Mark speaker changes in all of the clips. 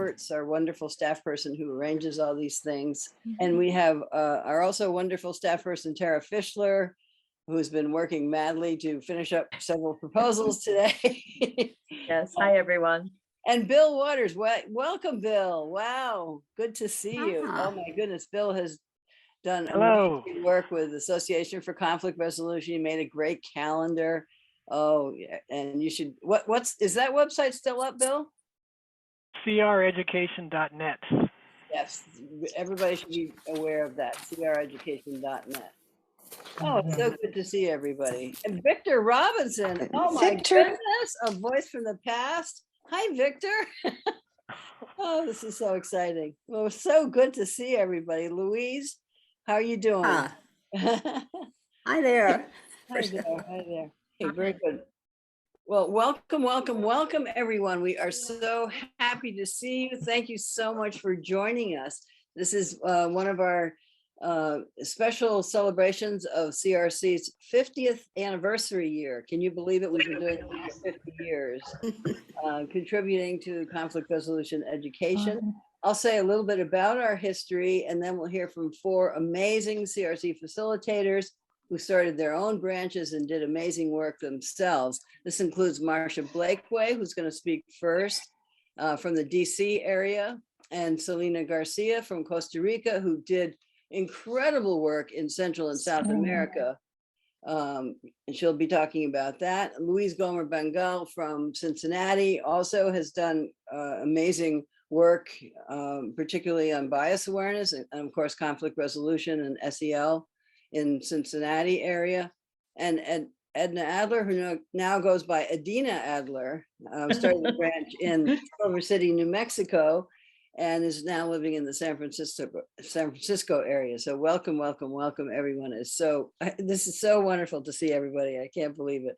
Speaker 1: Roberts, our wonderful staff person who arranges all these things. And we have our also wonderful staff person, Tara Fischler, who's been working madly to finish up several proposals today.
Speaker 2: Yes, hi everyone.
Speaker 1: And Bill Waters, welcome Bill. Wow, good to see you. Oh my goodness, Bill has done amazing work with the Association for Conflict Resolution. He made a great calendar. Oh, yeah, and you should, is that website still up, Bill?
Speaker 3: CReducation.net.
Speaker 1: Yes, everybody should be aware of that, CReducation.net. Oh, it's so good to see everybody. And Victor Robinson, oh my goodness, a voice from the past. Hi, Victor. Oh, this is so exciting. Well, so good to see everybody. Louise, how are you doing?
Speaker 4: Hi there.
Speaker 1: Hi there. Hi there. Okay, very good. Well, welcome, everyone. We are so happy to see you. Thank you so much for joining us. This is one of our special celebrations of CRC's 50th anniversary year. Can you believe it? We've been doing it for 50 years, contributing to conflict resolution education. I'll say a little bit about our history, and then we'll hear from 4 amazing CRC facilitators who started their own branches and did amazing work themselves. This includes Marsha Blakeway, who's going to speak first from the DC area, and Celina García from Costa Rica, who did incredible work in Central and South America. And she'll be talking about that. Louise Gomer Bangel from Cincinnati also has done amazing work, particularly on bias awareness and of course, conflict resolution and SEL in Cincinnati area. And Edna Adler, who now goes by Edina Adler, started the branch in Silver City, New Mexico, and is now living in the San Francisco area. So welcome everyone. This is so wonderful to see everybody. I can't believe it.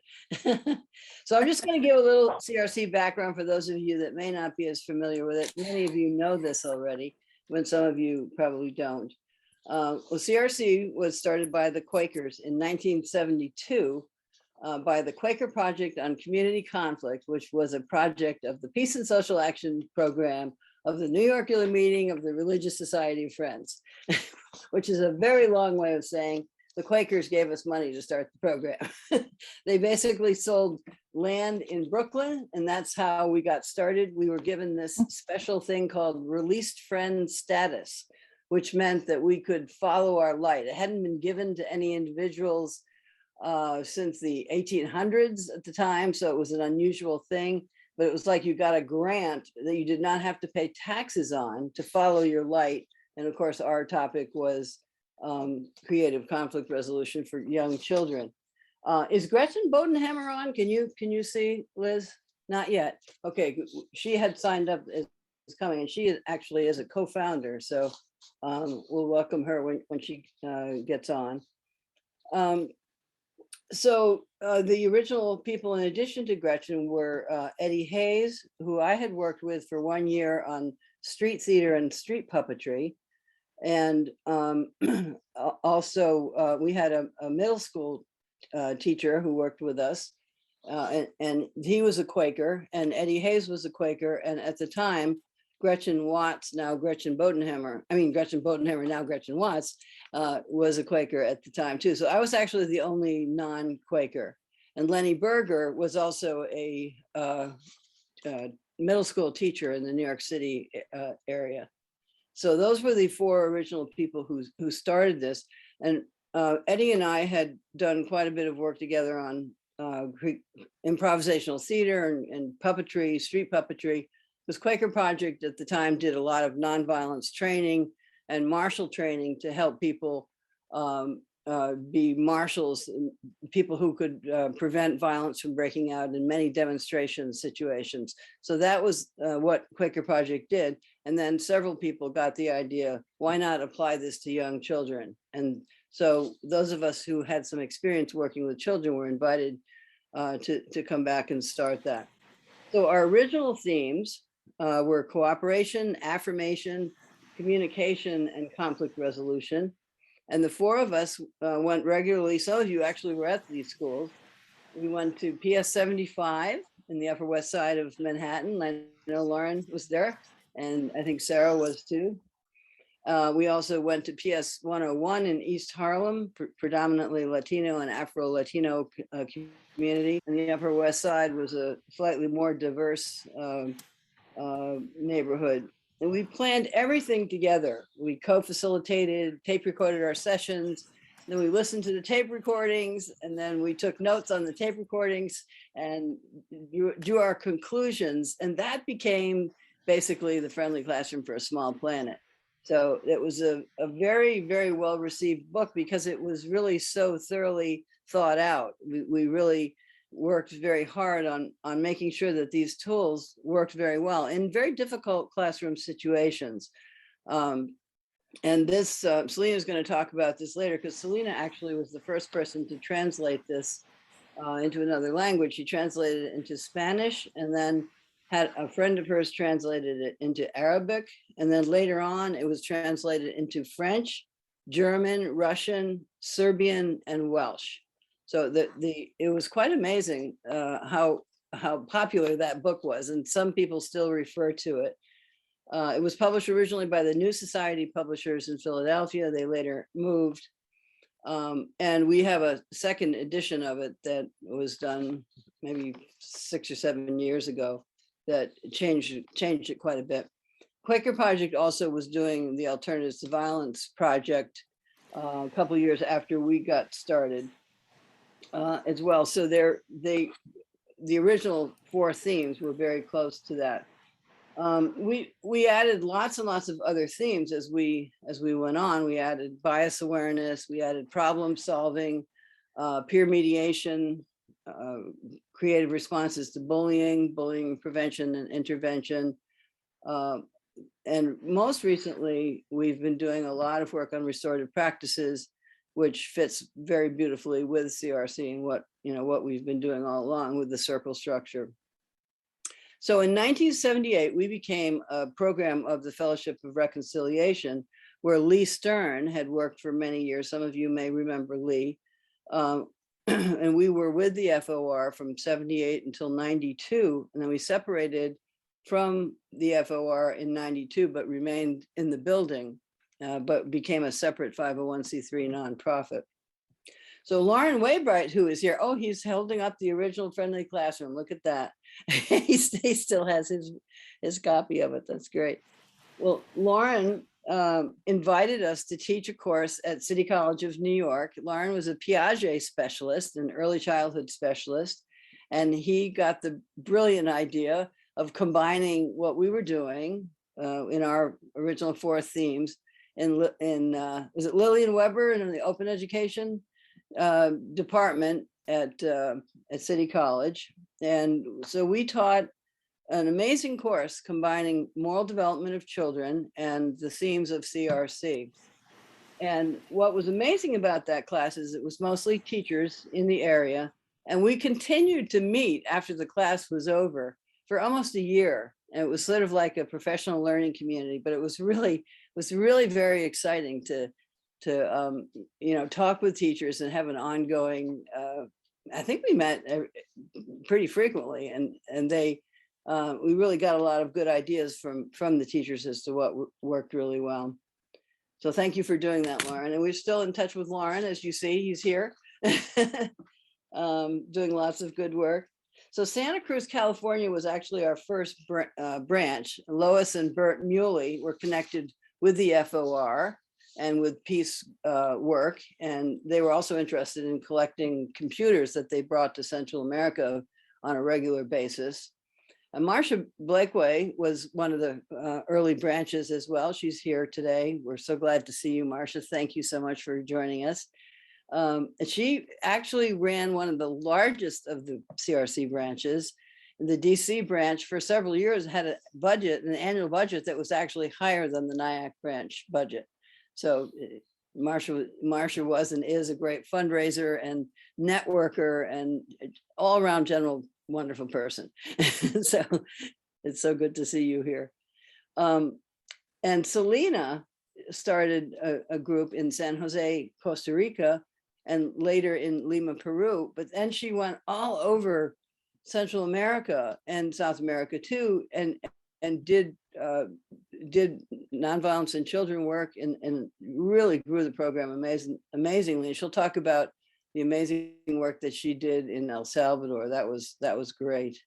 Speaker 1: So I'm just going to give a little CRC background for those of you that may not be as familiar with it. Many of you know this already, when some of you probably don't. Well, CRC was started by the Quakers in 1972 by the Quaker Project on Community Conflict, which was a project of the Peace and Social Action Program of the New York Meeting of the Religious Society of Friends, which is a very long way of saying the Quakers gave us money to start the program. They basically sold land in Brooklyn, and that's how we got started. We were given this special thing called released friend status, which meant that we could follow our light. It hadn't been given to any individuals since the 1800s at the time, so it was an unusual thing. But it was like you got a grant that you did not have to pay taxes on to follow your light. And of course, our topic was creative conflict resolution for young children. Is Gretchen Bodenhammer on? Can you see, Liz? Not yet. Okay, she had signed up as coming, and she actually is a co-founder. So we'll welcome her when she gets on. So the original people, in addition to Gretchen, were Eddie Hayes, who I had worked with for 1 year on street theater and street puppetry. And also we had a middle school teacher who worked with us, and he was a Quaker, and Eddie Hayes was a Quaker. And at the time, Gretchen Watts, now Gretchen Bodenhammer, now Gretchen Watts, was a Quaker at the time too. So I was actually the only non-Quaker. And Lenny Berger was also a middle school teacher in the New York City area. So those were the 4 original people who started this. And Eddie and I had done quite a bit of work together on improvisational theater and puppetry, street puppetry. This Quaker Project at the time did a lot of nonviolence training and marshal training to help people be marshals, people who could prevent violence from breaking out in many demonstration situations. So that was what Quaker Project did. And then several people got the idea, why not apply this to young children? And so those of us who had some experience working with children were invited to come back and start that. So our original themes were cooperation, affirmation, communication, and conflict resolution. And the 4 of us went regularly. Some of you actually were at these schools. We went to PS 75 in the Upper West Side of Manhattan. I know Lauren was there. and I think Sarah was too. We also went to PS 101 in East Harlem, predominantly Latino and Afro-Latino community. And the Upper West Side was a slightly more diverse neighborhood. And we planned everything together. We co-facilitated, tape recorded our sessions. Then we listened to the tape recordings, and then we took notes on the tape recordings and drew our conclusions. And that became basically the Friendly Classroom for a Small Planet. So it was a very, very well received book because it was really so thoroughly thought out. We really worked very hard on making sure that these tools worked very well in very difficult classroom situations. And this, Celina is going to talk about this later, because Celina actually was the first person to translate this into another language. She translated it into Spanish, and then had a friend of hers translated it into Arabic. And then later on, it was translated into French, German, Russian, Serbian, and Welsh. So it was quite amazing how popular that book was, and some people still refer to it. It was published originally by the New Society Publishers in Philadelphia. They later moved. And we have a second edition of it that was done maybe 6 or 7 years ago that changed it quite a bit. Quaker Project also was doing the Alternatives to Violence project a couple of years after we got started as well. So the original 4 themes were very close to that. We added lots and lots of other themes as we went on. We added bias awareness, we added problem solving, peer mediation, creative responses to bullying prevention and intervention. And most recently, we've been doing a lot of work on restorative practices, which fits very beautifully with CRC and what we've been doing all along with the circle structure. So in 1978, we became a program of the Fellowship of Reconciliation, where Lee Stern had worked for many years. Some of you may remember Lee. And we were with the FOR from 78 until 92. And then we separated from the FOR in 92, but remained in the building, but became a separate 501c3 nonprofit. So Lauren Waybright, who is here, oh, he's holding up the original Friendly Classroom. Look at that. he still has his copy of it. That's great. Well, Lauren invited us to teach a course at City College of New York. Lauren was a Piaget specialist, an early childhood specialist, and he got the brilliant idea of combining what we were doing in our original 4 themes was it Lillian Weber in the open education department at City College. And so we taught an amazing course combining moral development of children and the themes of CRC. And what was amazing about that class is it was mostly teachers in the area. And we continued to meet after the class was over for almost a year. And it was sort of like a professional learning community, but it was really very exciting to talk with teachers and have an ongoing, I think we met pretty frequently, and we really got a lot of good ideas from the teachers as to what worked really well. So thank you for doing that, Lauren. And we're still in touch with Lauren, as you see, he's here doing lots of good work. So Santa Cruz, California was actually our first branch. Lois and Bert Muley were connected with the FOR and with peace work. And they were also interested in collecting computers that they brought to Central America on a regular basis. And Marsha Blakeway was one of the early branches as well. She's here today. We're so glad to see you, Marsha. Thank you so much for joining us. And she actually ran one of the largest of the CRC branches. The DC branch for several years had a budget, an annual budget that was actually higher than the Nyack branch budget. So Marsha was and is a great fundraiser and networker and all around general wonderful person. So it's so good to see you here. And Celina started a group in San Jose, Costa Rica, and later in Lima, Peru. But then she went all over Central America and South America too, and did did nonviolence in children work and really grew the program amazingly. And she'll talk about the amazing work that she did in El Salvador. That was great.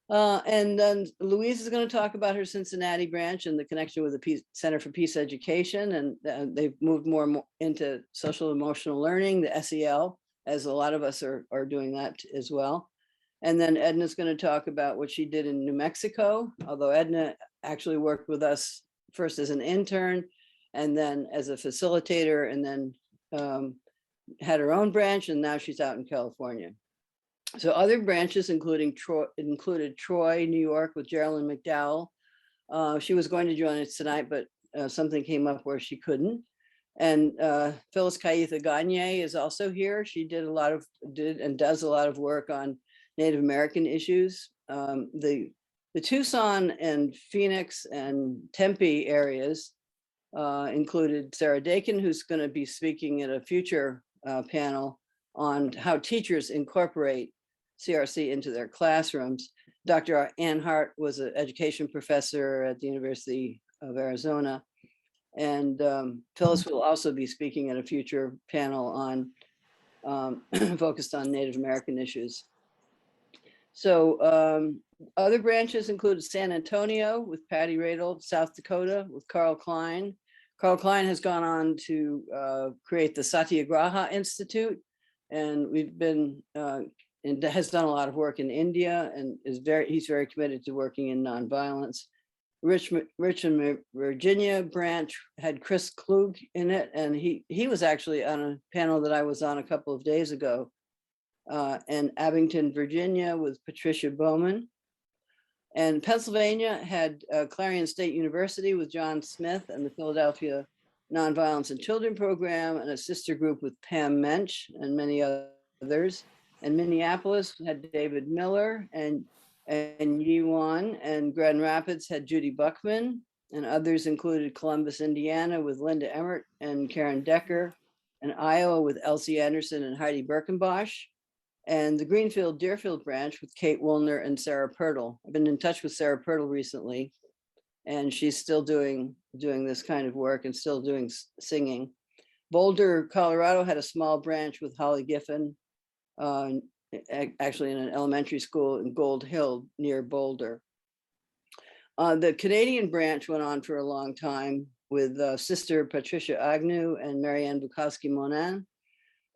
Speaker 1: And then Louise is going to talk about her Cincinnati branch and the connection with the Center for Peace Education. And they've moved more and more into social emotional learning, the SEL, as a lot of us are doing that as well. And then Edna's going to talk about what she did in New Mexico, although Edna actually worked with us first as an intern and then as a facilitator, and then had her own branch, and now she's out in California. So other branches included Troy, New York, with Geraldine McDowell. She was going to join us tonight, but something came up where she couldn't. And Phyllis Caitha Gagne is also here. She did and does a lot of work on Native American issues. The Tucson and Phoenix and Tempe areas included Sarah Dakin, who's going to be speaking at a future panel on how teachers incorporate CRC into their classrooms. Dr. Ann Hart was an education professor at the University of Arizona. And Phyllis will also be speaking at a future panel on focused on Native American issues. So other branches included San Antonio with Patty Radel, South Dakota with Carl Klein. Carl Klein has gone on to create the Satyagraha Institute, and we've been and has done a lot of work in India, and he's very committed to working in nonviolence. Richmond, Virginia branch had Chris Klug in it, and he was actually on a panel that I was on a couple of days ago. And Abington, Virginia with Patricia Bowman. And Pennsylvania had Clarion State University with John Smith and the Philadelphia Nonviolence in Children program, and a sister group with Pam Mensch and many others. And Minneapolis had David Miller and Yiwan, and Grand Rapids had Judy Buckman, and others included Columbus, Indiana with Linda Emmert and Karen Decker, and Iowa with Elsie Anderson and Heidi Birkenbosch, and the Greenfield Deerfield branch with Kate Woolner and Sarah Pirtle. I've been in touch with Sarah Pirtle recently, and she's still doing this kind of work and still doing singing. Boulder, Colorado had a small branch with Holly Giffen, actually in an elementary school in Gold Hill near Boulder. The Canadian branch went on for a long time with Sister Patricia Agnew and Marianne Bukowski-Monin.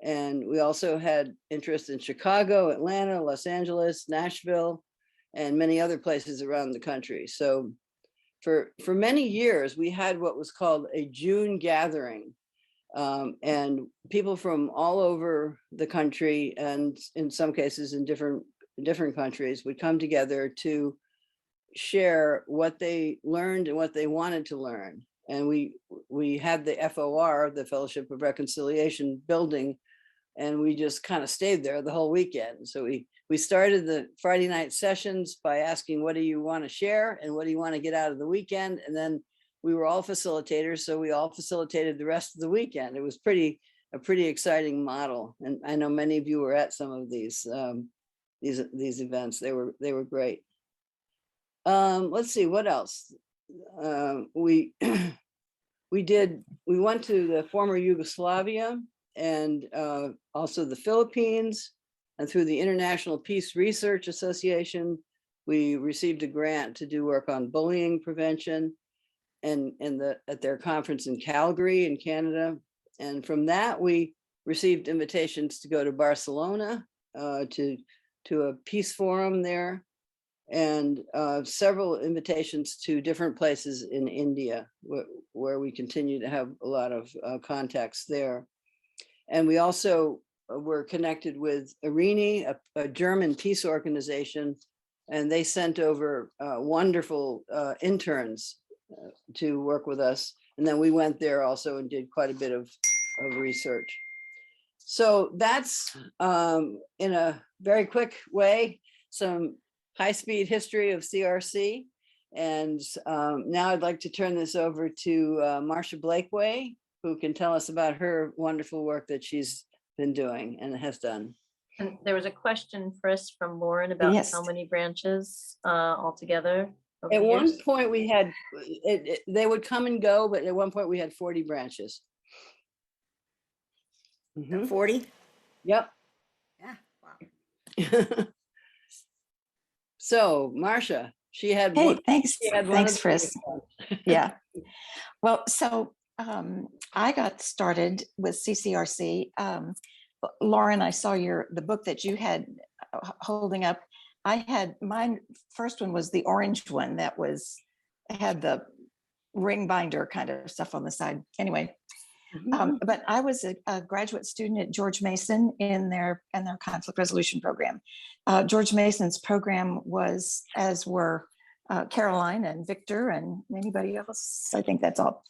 Speaker 1: And we also had interest in Chicago, Atlanta, Los Angeles, Nashville, and many other places around the country. So for many years, we had what was called a June gathering. And people from all over the country, and in some cases in different countries, would come together to share what they learned and what they wanted to learn. And we had the FOR, the Fellowship of Reconciliation building, and we just kind of stayed there the whole weekend. So we started the Friday night sessions by asking, what do you want to share and what do you want to get out of the weekend? And then we were all facilitators, so we all facilitated the rest of the weekend. It was a pretty exciting model, and I know many of you were at some of these events. They were great. Let's see what else. We went to the former Yugoslavia and also the Philippines, and through the International Peace Research Association, we received a grant to do work on bullying prevention and at their conference in Calgary in Canada. And from that, we received invitations to go to Barcelona to a peace forum there, and several invitations to different places in India where we continue to have a lot of contacts there. And we also were connected with IRINI, a German peace organization, and they sent over wonderful interns to work with us. And then we went there also and did quite a bit of research. So that's, in a very quick way, some high-speed history of CRC. And now I'd like to turn this over to Marsha Blakeway, who can tell us about her wonderful work that she's been doing and has done.
Speaker 2: And there was a question first from Lauren about
Speaker 3: Yes.
Speaker 2: how many branches altogether. over
Speaker 1: At
Speaker 2: the
Speaker 1: one
Speaker 2: years?
Speaker 1: point we had, they would come and go, but at one point we had 40 branches.
Speaker 2: 40?
Speaker 1: Yep.
Speaker 2: Yeah, wow.
Speaker 1: So Marsha, she had
Speaker 3: Hey,
Speaker 1: one.
Speaker 3: thanks.
Speaker 1: She had one
Speaker 3: Thanks,
Speaker 1: of the
Speaker 3: Chris. Yeah. Well, so I got started with CCRC. Lauren, I saw the book that you had holding up. I had mine. First one was the orange one that had the ring binder kind of stuff on the side. Anyway, but I was a graduate student at George Mason in their conflict resolution program. George Mason's program was, as were Caroline and Victor and anybody else. I think that's all.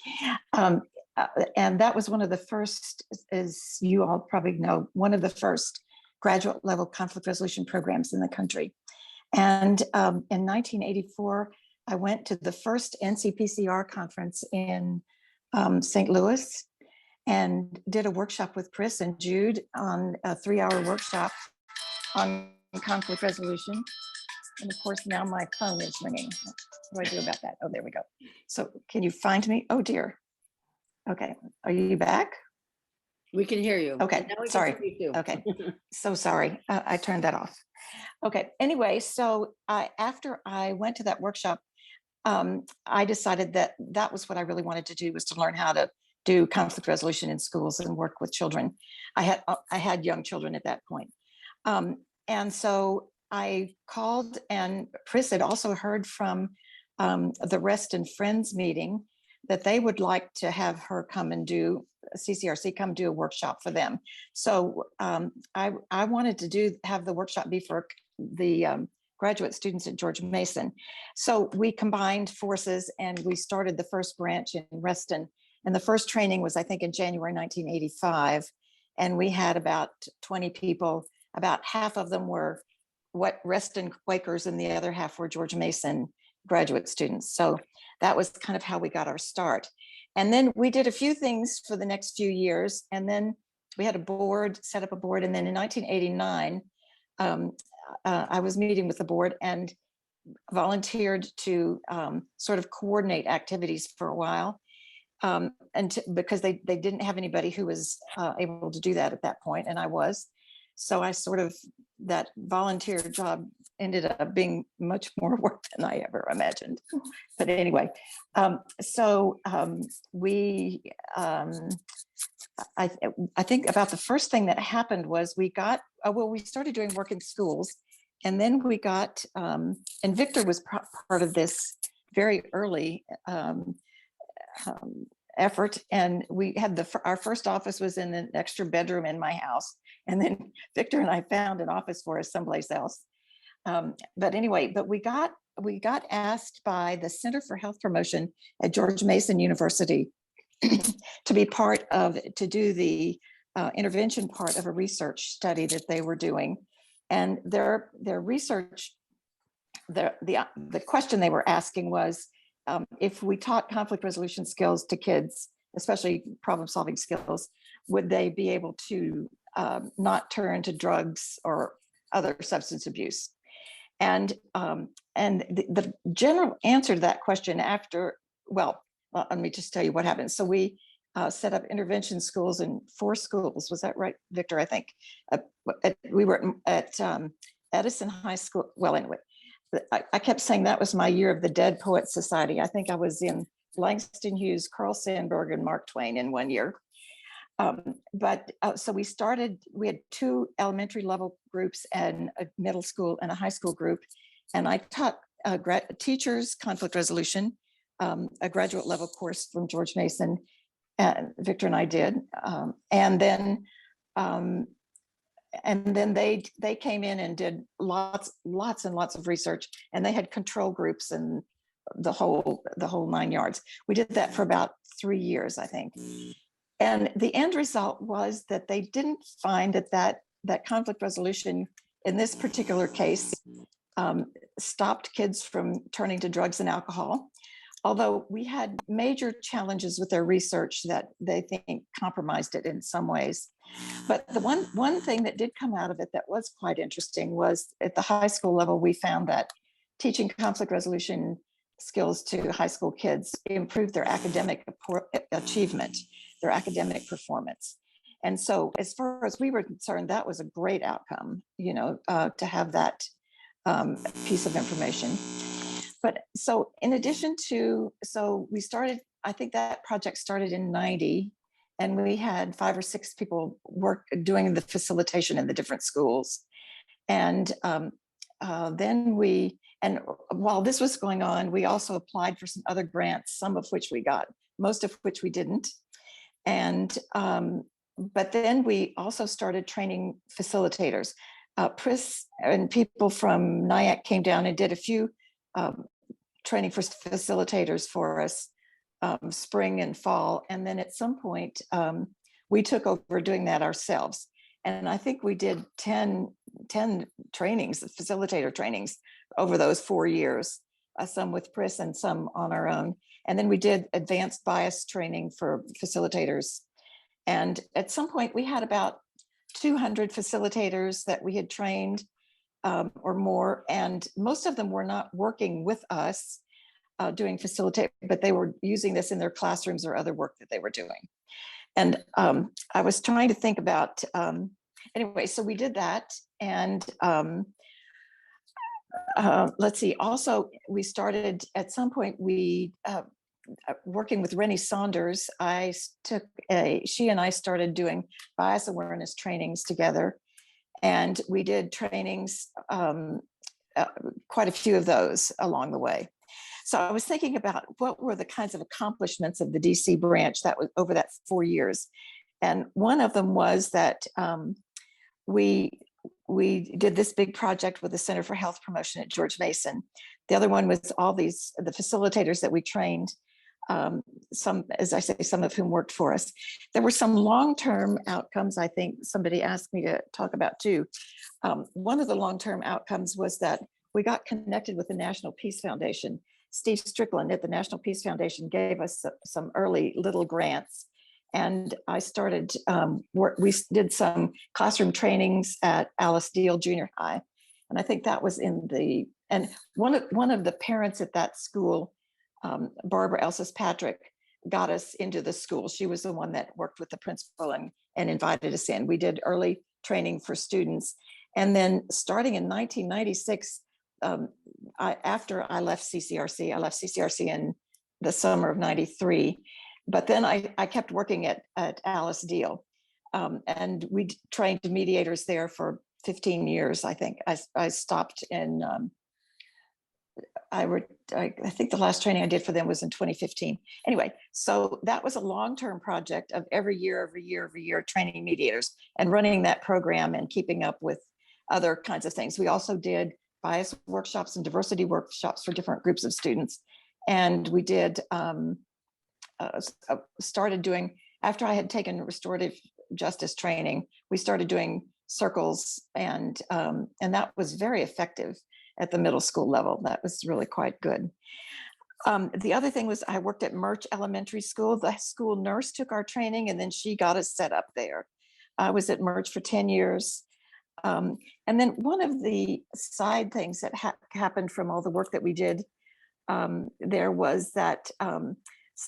Speaker 3: And that was one of the first, as you all probably know, one of the first graduate level conflict resolution programs in the country. And in 1984, I went to the first NCPCR conference in St. Louis and did a workshop with Chris and Jude on a 3-hour workshop on conflict resolution. And of course, now my phone is ringing. What do I do about that? Oh, there we go. So can you find me? Oh dear. Okay, are you back?
Speaker 1: We can hear you.
Speaker 3: Okay,
Speaker 1: Now we can
Speaker 3: sorry.
Speaker 1: hear you too.
Speaker 3: Okay, so sorry. I turned that off. Okay, anyway, so after I went to that workshop, I decided that was what I really wanted to do, was to learn how to do conflict resolution in schools and work with children. I had young children at that point. And so I called, and Chris had also heard from the Reston Friends meeting that they would like to have her come and do CCRC, come do a workshop for them. So I wanted to have the workshop be for the graduate students at George Mason. So we combined forces and we started the first branch in Reston. And the first training was, I think, in January 1985. And we had about 20 people. About half of them were Reston Quakers and the other half were George Mason graduate students. So that was kind of how we got our start. And then we did a few things for the next few years. And then we had set up a board. And then in 1989, I was meeting with the board and volunteered to sort of coordinate activities for a while. Because they didn't have anybody who was able to do that at that point, and I was. So I that volunteer job ended up being much more work than I ever imagined. But anyway, I think about the first thing that happened was we started doing work in schools, and then we got, and Victor was part of this very early effort, and we had our first office was in an extra bedroom in my house, and then Victor and I found an office for us someplace else. But anyway, we got asked by the Center for Health Promotion at George Mason University to be to do the intervention part of a research study that they were doing, and their research, the question they were asking was, if we taught conflict resolution skills to kids, especially problem-solving skills, would they be able to not turn to drugs or other substance abuse? And the general answer to that question let me just tell you what happened. So we set up intervention schools in 4 schools. Was that right, Victor? I think we were at Edison High School. Well, anyway, I kept saying that was my year of the Dead Poets Society. I think I was in Langston Hughes, Carl Sandburg, and Mark Twain in one year. So we had 2 elementary level groups and a middle school and a high school group. And I taught teachers conflict resolution, a graduate level course from George Mason, and Victor and I did. And then they came in and did lots and lots of research, and they had control groups and the whole 9 yards. We did that for about 3 years, I think. And the end result was that they didn't find that conflict resolution in this particular case stopped kids from turning to drugs and alcohol. Although we had major challenges with their research that they think compromised it in some ways. But the one thing that did come out of it that was quite interesting was at the high school level, we found that teaching conflict resolution skills to high school kids, improve their academic achievement, their academic performance. And so as far as we were concerned, that was a great outcome, to have that piece of information. But so in addition to, so we started, I think that project started in 90, and we had 5 or 6 people doing the facilitation in the different schools. And and while this was going on, we also applied for some other grants, some of which we got, most of which we didn't. And but then we also started training facilitators. Pris and people from NIAC came down and did a few training for facilitators for us, spring and fall. And then at some point, we took over doing that ourselves. And I think we did 10 trainings, facilitator trainings over those 4 years, some with Pris and some on our own. And then we did advanced bias training for facilitators. And at some point we had about 200 facilitators that we had trained or more. And most of them were not working with us doing facilitate, but they were using this in their classrooms or other work that they were doing. And I was trying to think about, anyway, so we did that. And let's see, also we started at some point, working with Rennie Saunders, she and I started doing bias awareness trainings together. And we did trainings, quite a few of those along the way. So I was thinking about what were the kinds of accomplishments of the DC branch that was over that 4 years. And one of them was that we did this big project with the Center for Health Promotion at George Mason. The other one was the facilitators that we trained, some, as I say, some of whom worked for us. There were some long-term outcomes, I think somebody asked me to talk about too. One of the long-term outcomes was that we got connected with the National Peace Foundation. Steve Strickland at the National Peace Foundation gave us some early little grants. And I started, we did some classroom trainings at Alice Deal Junior High. And I think that was and one of the parents at that school, Barbara Elsis Patrick, got us into the school. She was the one that worked with the principal and invited us in. We did early training for students. And then starting in 1996, after I left CCRC in the summer of 93. But then I kept working at Alice Deal, and we trained mediators there for 15 years, I think. I stopped in, I think the last training I did for them was in 2015. Anyway, so that was a long-term project of every year training mediators and running that program and keeping up with other kinds of things. We also did bias workshops and diversity workshops for different groups of students. And we did, started doing, after I had taken restorative justice training, we started doing circles, and that was very effective at the middle school level. That was really quite good. The other thing was I worked at Murch Elementary School. The school nurse took our training and then she got us set up there. I was at Murch for 10 years. And then one of the side things that happened from all the work that we did there was that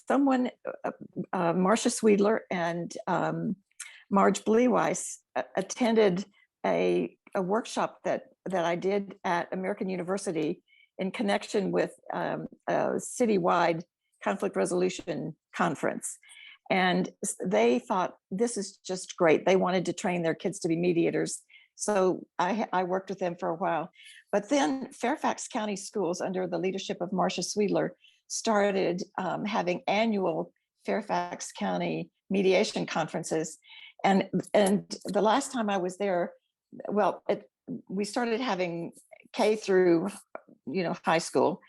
Speaker 3: someone, Marsha Sweedler and Marge Bleweiss attended a workshop that I did at American University in connection with a citywide conflict resolution conference. And they thought, this is just great. They wanted to train their kids to be mediators. So I worked with them for a while. But then Fairfax County Schools, under the leadership of Marsha Sweedler, started having annual Fairfax County mediation conferences. And the last time I was there, well, we started having K through, high school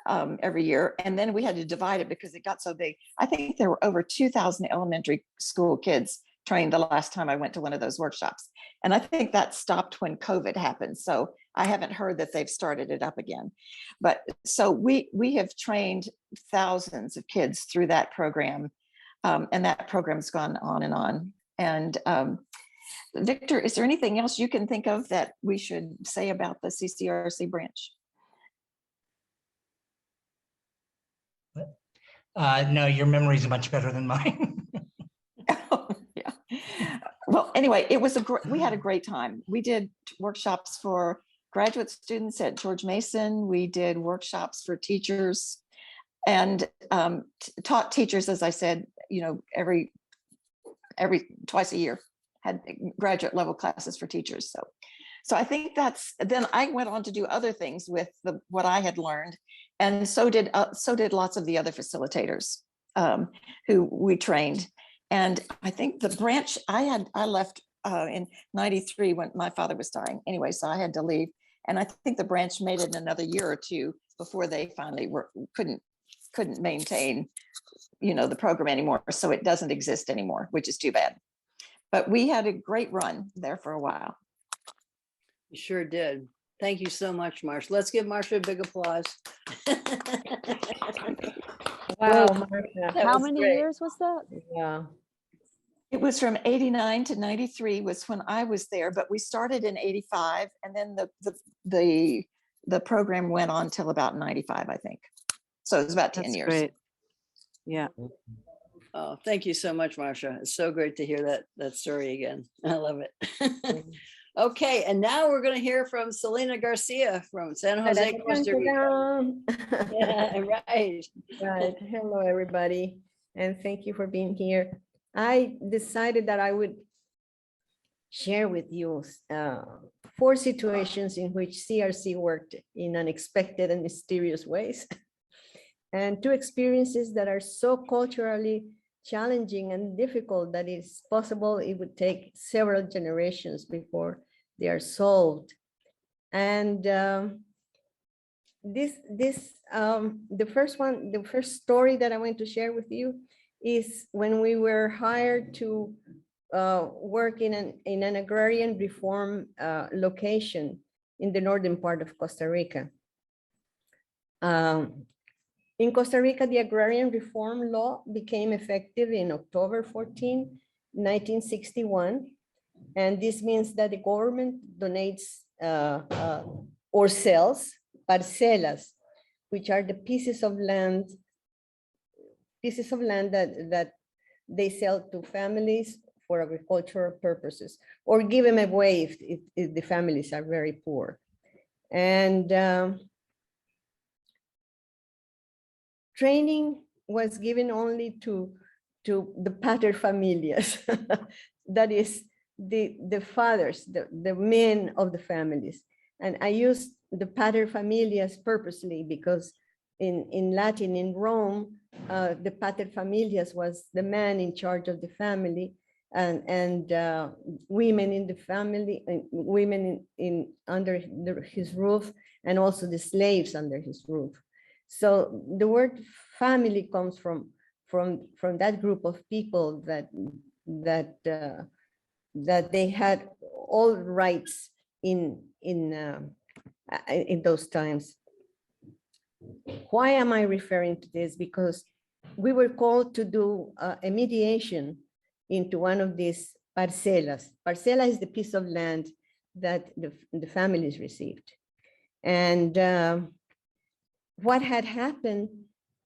Speaker 3: every year. And then we had to divide it because it got so big. I think there were over 2,000 elementary school kids trained the last time I went to one of those workshops. And I think that stopped when COVID happened. So I haven't heard that they've started it up again. But so we have trained thousands of kids through that program. And that program's gone on and on. And Victor, is there anything else you can think of that we should say about the CCRC branch?
Speaker 4: No, your memory is much better than mine.
Speaker 3: Yeah. Well, anyway, it was we had a great time. We did workshops for graduate students at George Mason. We did workshops for teachers and taught teachers, as I said, every twice a year, had graduate level classes for teachers. So I think then I went on to do other things with what I had learned. And so did lots of the other facilitators who we trained. And I think the branch I left in '93 when my father was dying anyway, so I had to leave. And I think the branch made it another year or two before they finally couldn't maintain, the program anymore. So it doesn't exist anymore, which is too bad. But we had a great run there for a while.
Speaker 1: You sure did. Thank you so much, Marsha. Let's give Marsha a big applause.
Speaker 5: Wow,
Speaker 1: Wait,
Speaker 5: Marsha.
Speaker 1: that
Speaker 6: How
Speaker 1: was
Speaker 6: many
Speaker 1: great.
Speaker 6: years was that?
Speaker 5: Yeah.
Speaker 3: It was from '89 to '93 was when I was there, but we started in '85, and then the program went on till about '95, I think. So it was about 10
Speaker 6: That's
Speaker 3: years.
Speaker 6: great. Yeah.
Speaker 1: Oh, thank you so much, Marsha. It's so great to hear that story again. I love it. Okay, and now we're going to hear from Celina García from San Jose, Costa Rica. Yeah, right.
Speaker 5: Right. Hello, everybody, and thank you for being here. I decided that I would share with you 4 situations in which CRC worked in unexpected and mysterious ways, and 2 experiences that are so culturally challenging and difficult that it's possible it would take several generations before they are solved. And the first story that I want to share with you is when we were hired to work in an agrarian reform location in the northern part of Costa Rica. In Costa Rica, the agrarian reform law became effective in October 14, 1961. And this means that the government donates or sells parcelas, which are the pieces of land that they sell to families for agricultural purposes, or give them away if the families are very poor. And training was given only to the paterfamilias, that is the fathers, the men of the families. And I used the paterfamilias purposely because in Latin, in Rome, the paterfamilias was the man in charge of the family, and women in the family, women in under his roof, and also the slaves under his roof. So the word family comes from that group of people that they had all rights in those times. Why am I referring to this? Because we were called to do a mediation into one of these parcelas. Parcela is the piece of land that the families received. And what had happened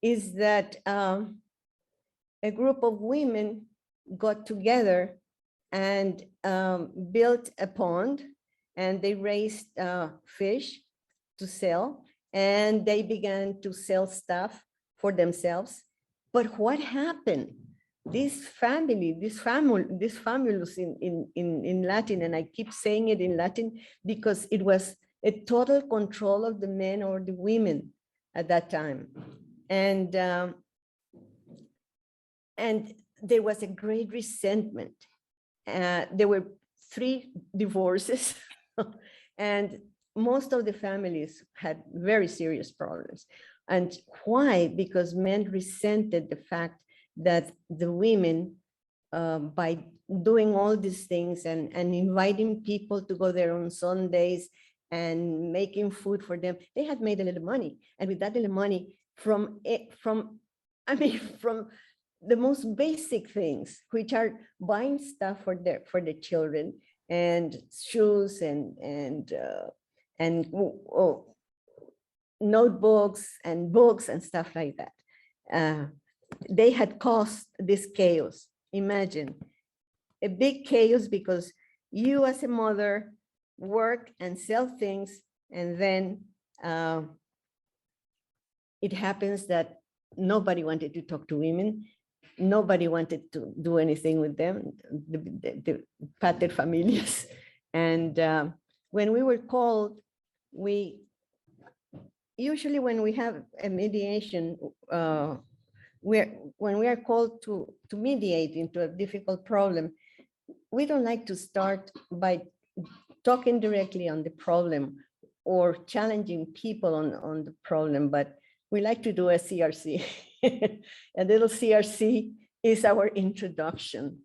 Speaker 5: is that a group of women got together and built a pond, and they raised fish to sell, and they began to sell stuff for themselves. But what happened? This famulus in Latin, and I keep saying it in Latin because it was a total control of the men or the women at that time. And there was a great resentment. There were 3 divorces and most of the families had very serious problems. And why? Because men resented the fact that the women, by doing all these things and inviting people to go there on Sundays and making food for them, they had made a little money. And with that little money from the most basic things, which are buying stuff for their children, and shoes and notebooks and books and stuff like that. they had caused this chaos. Imagine a big chaos because you as a mother work and sell things, and then it happens that nobody wanted to talk to women. Nobody wanted to do anything with them, the pater familias. And when we were called, usually when we have a mediation, when we are called to mediate into a difficult problem, we don't like to start by talking directly on the problem or challenging people on the problem, but we like to do a CRC. A little CRC is our introduction,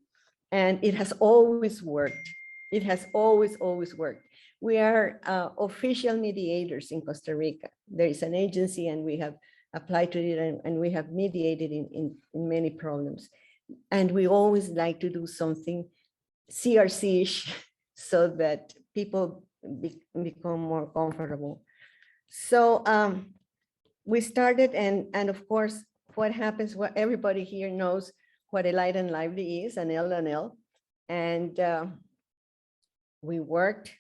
Speaker 5: and it has always worked. It has always worked. We are official mediators in Costa Rica. There is an agency, and we have applied to it, and we have mediated in many problems. And we always like to do something CRC-ish so that people become more comfortable. So we started, and of course, what happens, what everybody here knows what a light and lively is, an L&L. And we worked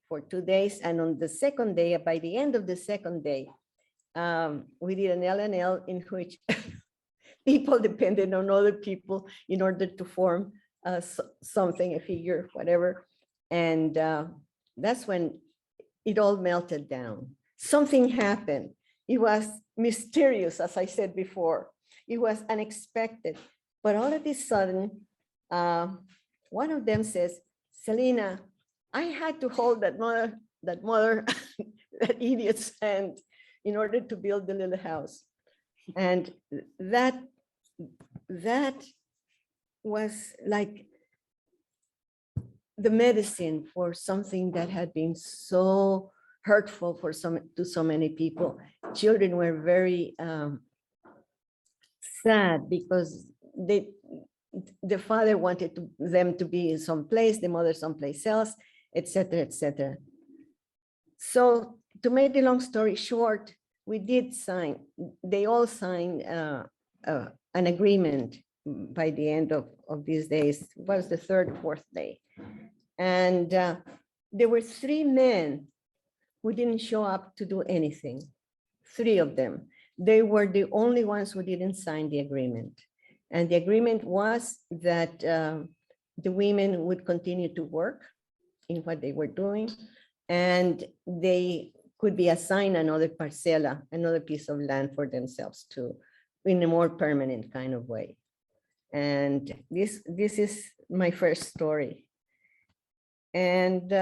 Speaker 5: for 2 days. And on the second day, by the end of the second day, we did an L&L in which people depended on other people in order to form something, a figure, whatever. And that's when it all melted down. Something happened. It was mysterious, as I said before. It was unexpected. But all of a sudden, one of them says, Celina, I had to hold that mother, that idiot's hand in order to build the little house. And that was like the medicine for something that had been so hurtful to so many people. Children were very sad because the father wanted them to be in some place, the mother someplace else, etc., etc. So to make the long story short, we did sign, they all signed an agreement by the end of these days. It was the third or fourth day. And there were 3 men who didn't show up to do anything, 3 of them. They were the only ones who didn't sign the agreement. And the agreement was that the women would continue to work in what they were doing, and they could be assigned another parcela, another piece of land for themselves too, in a more permanent kind of way. And this is my first story. And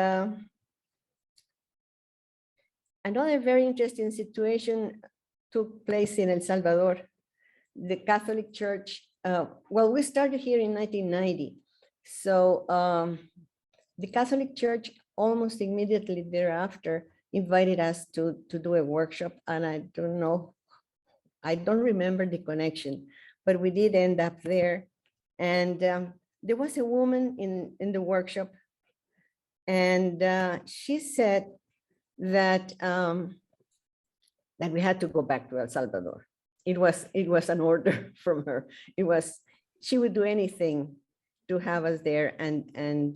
Speaker 5: another very interesting situation took place in El Salvador. The Catholic Church, well, we started here in 1990. So the Catholic Church almost immediately thereafter invited us to do a workshop. And I don't remember the connection, but we did end up there. And there was a woman in the workshop, and she said that that we had to go back to El Salvador. It was an order from her. She would do anything to have us there. And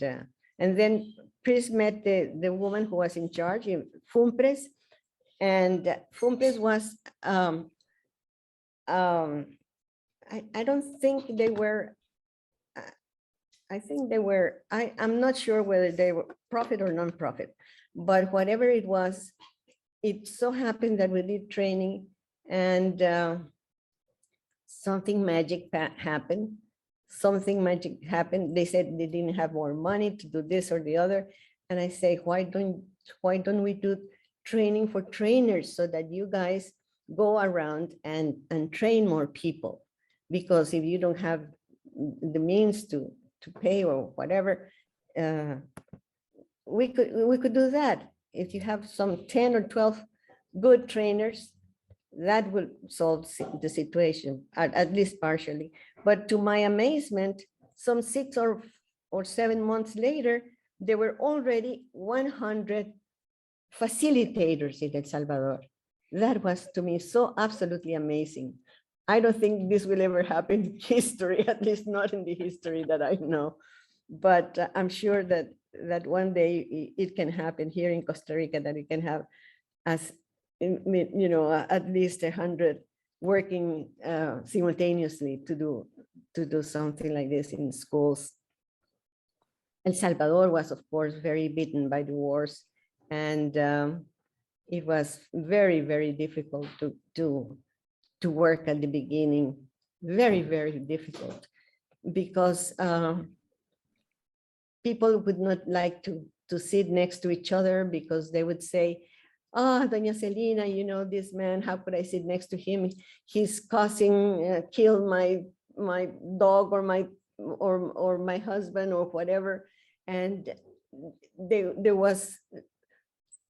Speaker 5: then Pris met the woman who was in charge, Fumpres, and Fumpres was I don't think they were. I think they were. I'm not sure whether they were profit or non-profit, but whatever it was, it so happened that we did training, and something magic happened. Something magic happened. They said they didn't have more money to do this or the other, and I say, why don't we do training for trainers so that you guys go around and train more people? Because if you don't have the means to pay or whatever, we could do that. If you have some 10 or 12 good trainers, that will solve the situation, at least partially. But to my amazement, some 6 or 7 months later, there were already 100 facilitators in El Salvador. That was to me so absolutely amazing. I don't think this will ever happen in history, at least not in the history that I know. But I'm sure that one day it can happen here in Costa Rica, that it can have as at least 100 working simultaneously to do something like this in schools. El Salvador was, of course, very beaten by the wars, and it was very, very difficult to work at the beginning. Very, very difficult, because people would not like to sit next to each other, because they would say, "Oh, Doña Celina, this man, how could I sit next to him? He's causing kill my dog or my husband or whatever." And there was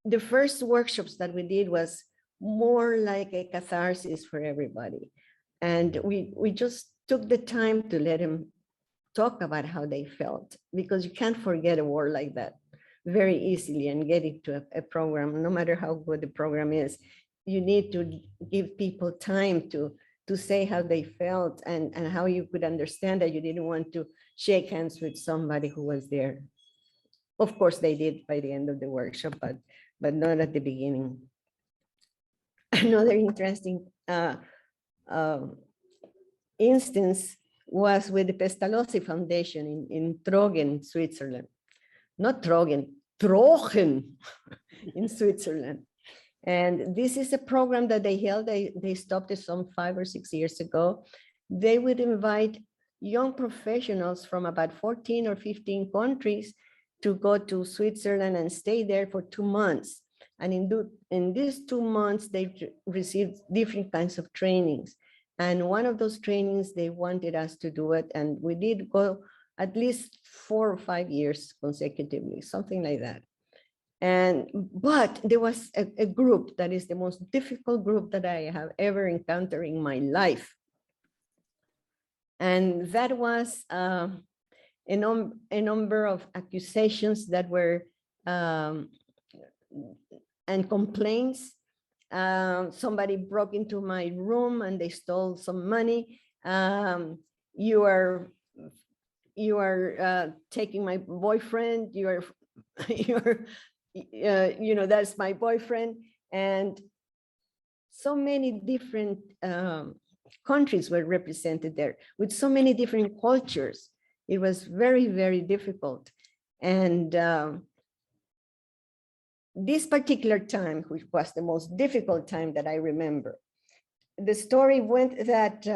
Speaker 5: the first workshops that we did was more like a catharsis for everybody, and we just took the time to let them talk about how they felt, because you can't forget a war like that very easily and get into a program, no matter how good the program is. You need to give people time to say how they felt, and how you could understand that you didn't want to shake hands with somebody who was there. Of course, they did by the end of the workshop, but not at the beginning. Another interesting instance was with the Pestalozzi Foundation in Trogen, Switzerland. Not Trogen, Trogen in Switzerland. And this is a program that they held. They stopped it some 5 or 6 years ago. They would invite young professionals from about 14 or 15 countries to go to Switzerland and stay there for 2 months. And in these 2 months, they received different kinds of trainings. And one of those trainings, they wanted us to do it. And we did go at least 4 or 5 years consecutively, something like that. But there was a group that is the most difficult group that I have ever encountered in my life. And that was a number of accusations that were and complaints. Somebody broke into my room and they stole some money. You are taking my boyfriend. That's my boyfriend. And so many different countries were represented there with so many different cultures. It was very, very difficult. And this particular time, which was the most difficult time that I remember, the story went that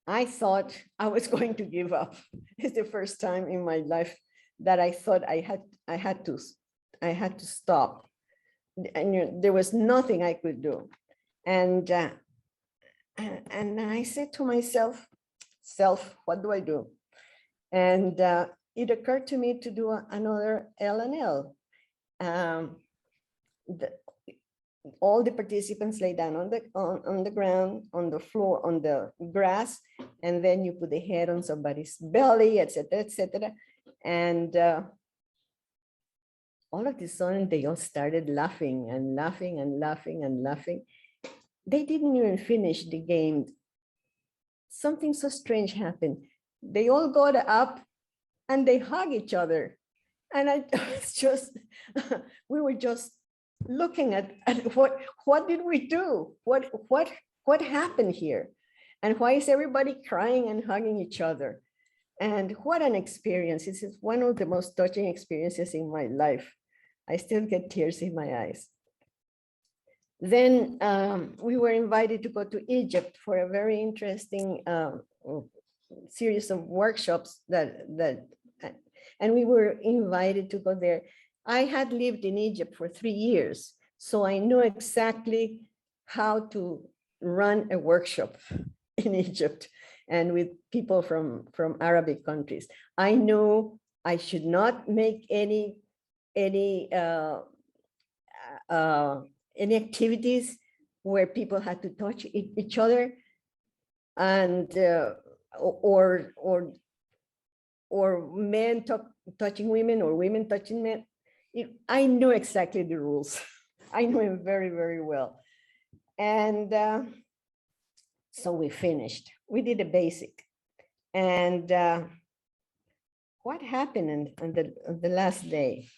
Speaker 5: I thought I was going to give up. It's the first time in my life that I thought I had to stop. And there was nothing I could do. And I said to myself, what do I do? And it occurred to me to do another L&L. All the participants lay down on the ground, on the floor, on the grass, and then you put the head on somebody's belly, etc., etc. And all of a sudden, they all started laughing and laughing and laughing and laughing. They didn't even finish the game. Something so strange happened. They all got up and they hug each other. And I was just, we were just looking at what did we do? What happened here? And why is everybody crying and hugging each other? And what an experience. This is one of the most touching experiences in my life. I still get tears in my eyes. Then we were invited to go to Egypt for a very interesting series of workshops and we were invited to go there. I had lived in Egypt for 3 years, so I knew exactly how to run a workshop in Egypt and with people from Arabic countries. I knew I should not make any activities where people had to touch each other, and or men touching women or women touching men. I knew exactly the rules. I knew them very, very well. And So we finished. We did the basic. And what happened on the last day?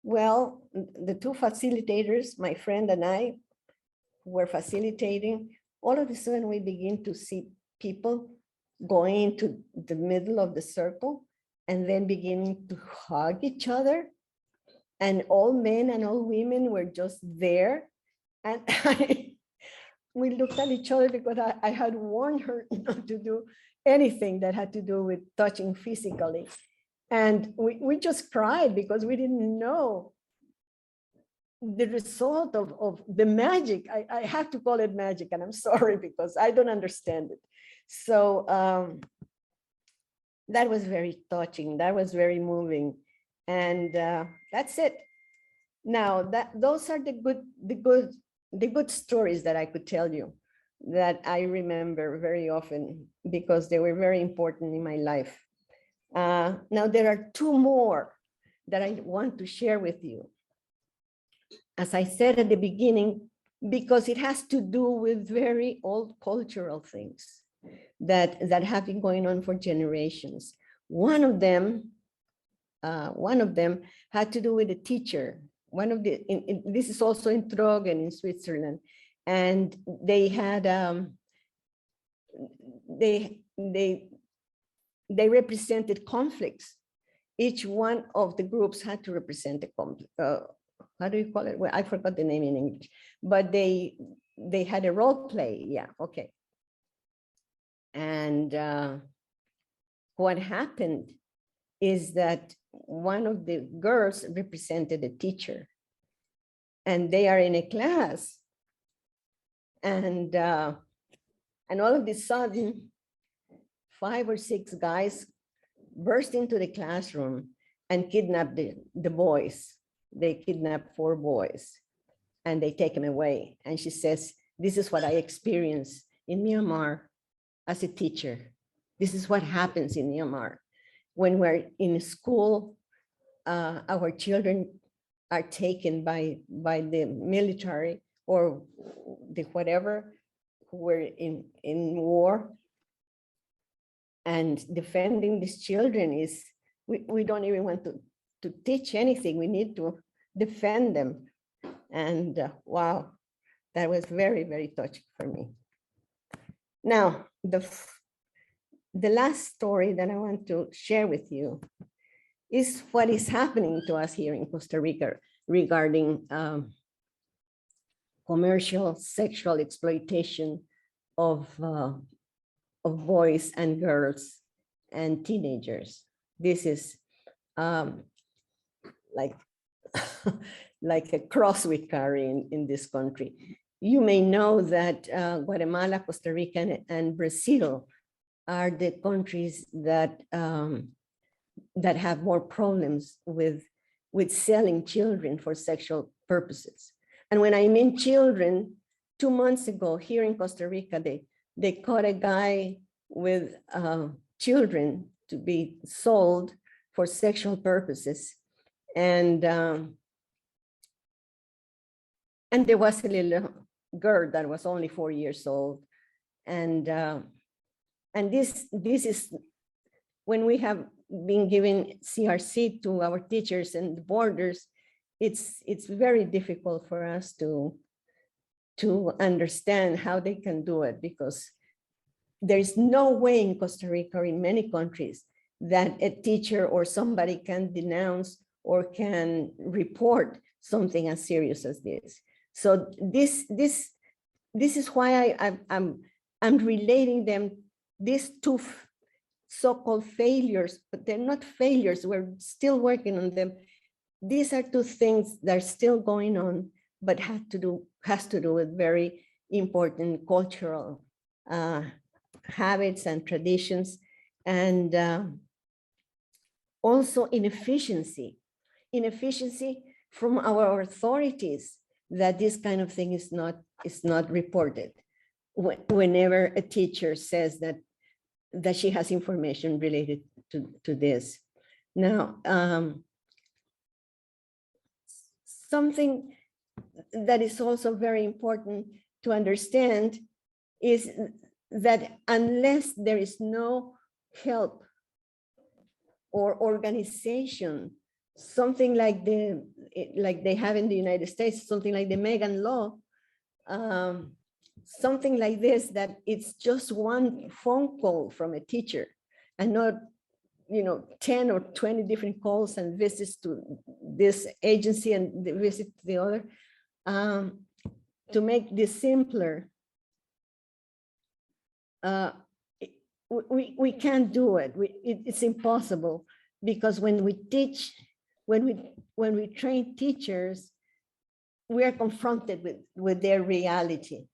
Speaker 5: Well, the two facilitators, my friend and I, were facilitating. All of a sudden, we begin to see people going into the middle of the circle and then beginning to hug each other. And all men and all women were just there. And we looked at each other because I had warned her not to do anything that had to do with touching physically. And we just cried because we didn't know the result of the magic. I have to call it magic, and I'm sorry because I don't understand it. So that was very touching. That was very moving. And that's it. Now those are the good stories that I could tell you, that I remember very often because they were very important in my life. Now there are two more that I want to share with you. As I said at the beginning, because it has to do with very old cultural things that have been going on for generations. One of them had to do with a teacher. This is also in Trogen in Switzerland, and they had they represented conflicts. Each one of the groups had to represent a conflict. How do you call it? Well, I forgot the name in English, but they had a role play. Yeah, okay. And what happened is that one of the girls represented a teacher, and they are in a class, and all of a sudden, 5 or 6 guys burst into the classroom and kidnap the boys. They kidnap 4 boys and they take them away. And she says, this is what I experienced in Myanmar as a teacher. This is what happens in Myanmar. When we're in school, our children are taken by the military or the whatever, who were in war. And defending these children is, we don't even want to teach anything. We need to defend them. And wow, that was very, very touching for me. Now, the last story that I want to share with you is what is happening to us here in Costa Rica regarding commercial sexual exploitation of boys and girls and teenagers. This is like like a cross we carry in this country. You may know that Guatemala, Costa Rica, and Brazil are the countries that that have more problems with selling children for sexual purposes. And when I mean children, 2 months ago here in Costa Rica, they caught a guy with children to be sold for sexual purposes. And there was a little girl that was only 4 years old. And this is when we have been giving CRC to our teachers and the boarders, it's very difficult for us to understand how they can do it, because there is no way in Costa Rica or in many countries that a teacher or somebody can denounce or can report something as serious as this. So this is why I'm relating them, these two so-called failures, but they're not failures. We're still working on them. These are two things that are still going on, but has to do with very important cultural habits and traditions, and also inefficiency from our authorities, that this kind of thing is not reported. Whenever a teacher says that she has information related to this. Now, something that is also very important to understand is that unless there is no help or organization, something like they have in the United States, something like the Megan Law, something like this, that it's just one phone call from a teacher and not 10 or 20 different calls and visits to this agency and the visit to the other. To make this simpler, we can't do it. It's impossible, because when we teach, when we train teachers, we are confronted with their reality,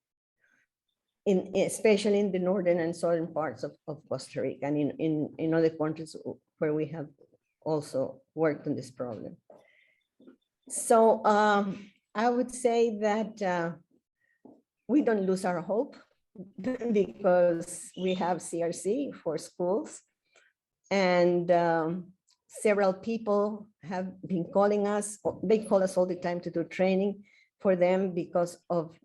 Speaker 5: especially in the northern and southern parts of Costa Rica, and in other countries where we have also worked on this problem. So I would say that we don't lose our hope, because we have CRC for schools, and several people have been calling us. They call us all the time to do training for them because of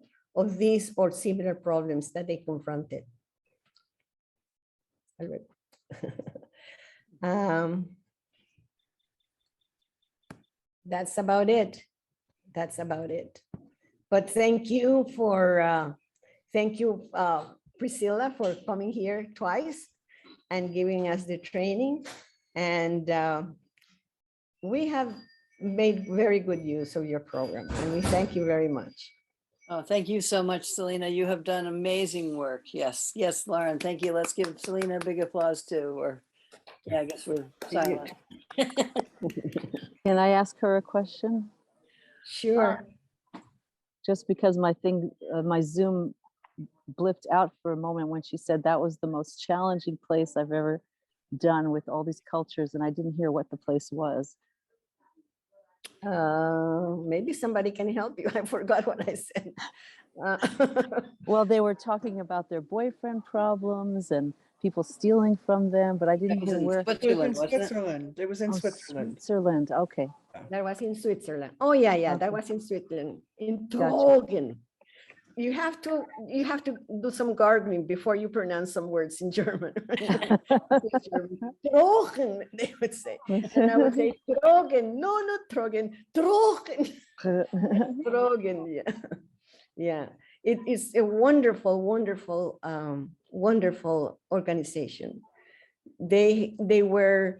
Speaker 5: these or similar problems that they confronted. That's about it. That's about it. But thank you for Priscilla, for coming here twice and giving us the training. And we have made very good use of your program, and we thank you very much.
Speaker 1: Oh, thank you so much, Celina. You have done amazing work. Yes, yes, Lauren, thank you. Let's give Celina a big applause too, or yeah, I guess we're silent.
Speaker 6: Can I ask her a question?
Speaker 5: Sure.
Speaker 6: Just because my Zoom blipped out for a moment when she said that was the most challenging place I've ever done with all these cultures, and I didn't hear what the place was.
Speaker 5: Maybe somebody can help you. I forgot what I said.
Speaker 6: Well, they were talking about their boyfriend problems and people stealing from them, but I didn't hear where.
Speaker 1: Switzerland, wasn't it?
Speaker 7: Switzerland. It was in
Speaker 6: Oh,
Speaker 7: Switzerland.
Speaker 6: Switzerland. Okay.
Speaker 5: That was in Switzerland. Oh yeah, yeah, that
Speaker 6: Okay.
Speaker 5: was in Switzerland. In
Speaker 6: Gotcha.
Speaker 5: Trogen. You have to do some gargling before you pronounce some words in German. Trogen, they would say. And I would say Trogen. No, not Trogen. Trogen. Trogen, yeah. Yeah. It is a wonderful, wonderful, wonderful organization. They were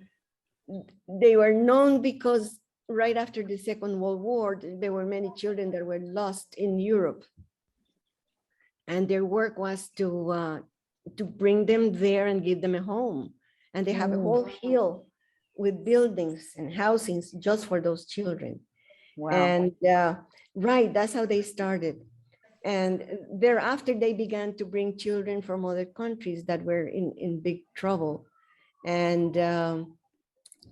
Speaker 5: known because right after the Second World War, there were many children that were lost in Europe. And their work was to bring them there and give them a home. And they have a whole hill with buildings and housings just for those children.
Speaker 6: Wow.
Speaker 5: And right, that's how they started. And thereafter, they began to bring children from other countries that were in big trouble. And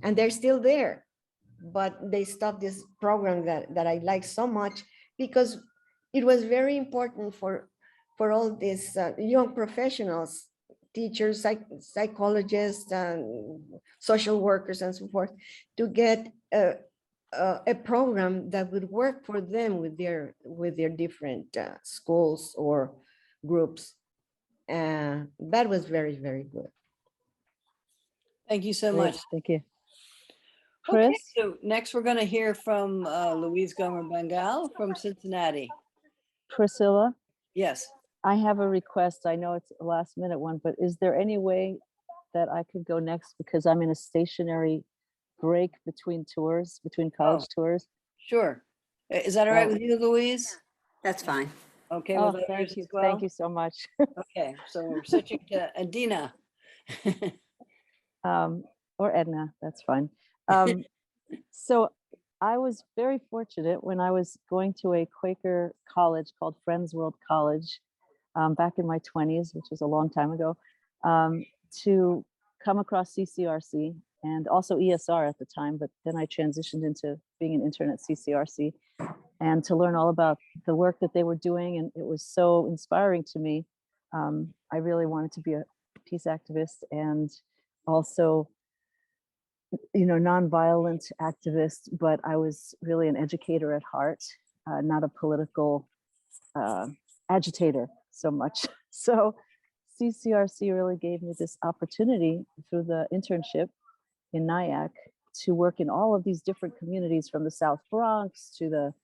Speaker 5: they're still there. But they stopped this program that I like so much, because it was very important for all these young professionals, teachers, psychologists, and social workers, and so forth, to get a program that would work for them with their different schools or groups. That was very, very good.
Speaker 1: Thank you so
Speaker 6: Great,
Speaker 1: much.
Speaker 6: thank you.
Speaker 1: Okay,
Speaker 6: Chris?
Speaker 1: so next we're going to hear from Louise Gomer Bangel from Cincinnati.
Speaker 6: Priscilla,
Speaker 1: Yes.
Speaker 6: I have a request. I know it's a last minute one, but is there any way that I could go next, because I'm in a stationary break between tours, between college tours?
Speaker 1: Sure. Is that all right with you, Louise?
Speaker 2: That's fine.
Speaker 1: Okay.
Speaker 6: Oh,
Speaker 1: with others
Speaker 6: thank you.
Speaker 1: as well?
Speaker 6: Thank you so much.
Speaker 1: Okay, so we're switching to Edina.
Speaker 6: Or Edna, that's fine. So I was very fortunate when I was going to a Quaker college called Friends World College back in my 20s, which was a long time ago, to come across CCRC and also ESR at the time, but then I transitioned into being an intern at CCRC, and to learn all about the work that they were doing. And it was so inspiring to me. I really wanted to be a peace activist, and also, you know, nonviolent activist, but I was really an educator at heart, not a political agitator. so much. So CCRC really gave me this opportunity through the internship in NIAC to work in all of these different communities, from the South Bronx to the,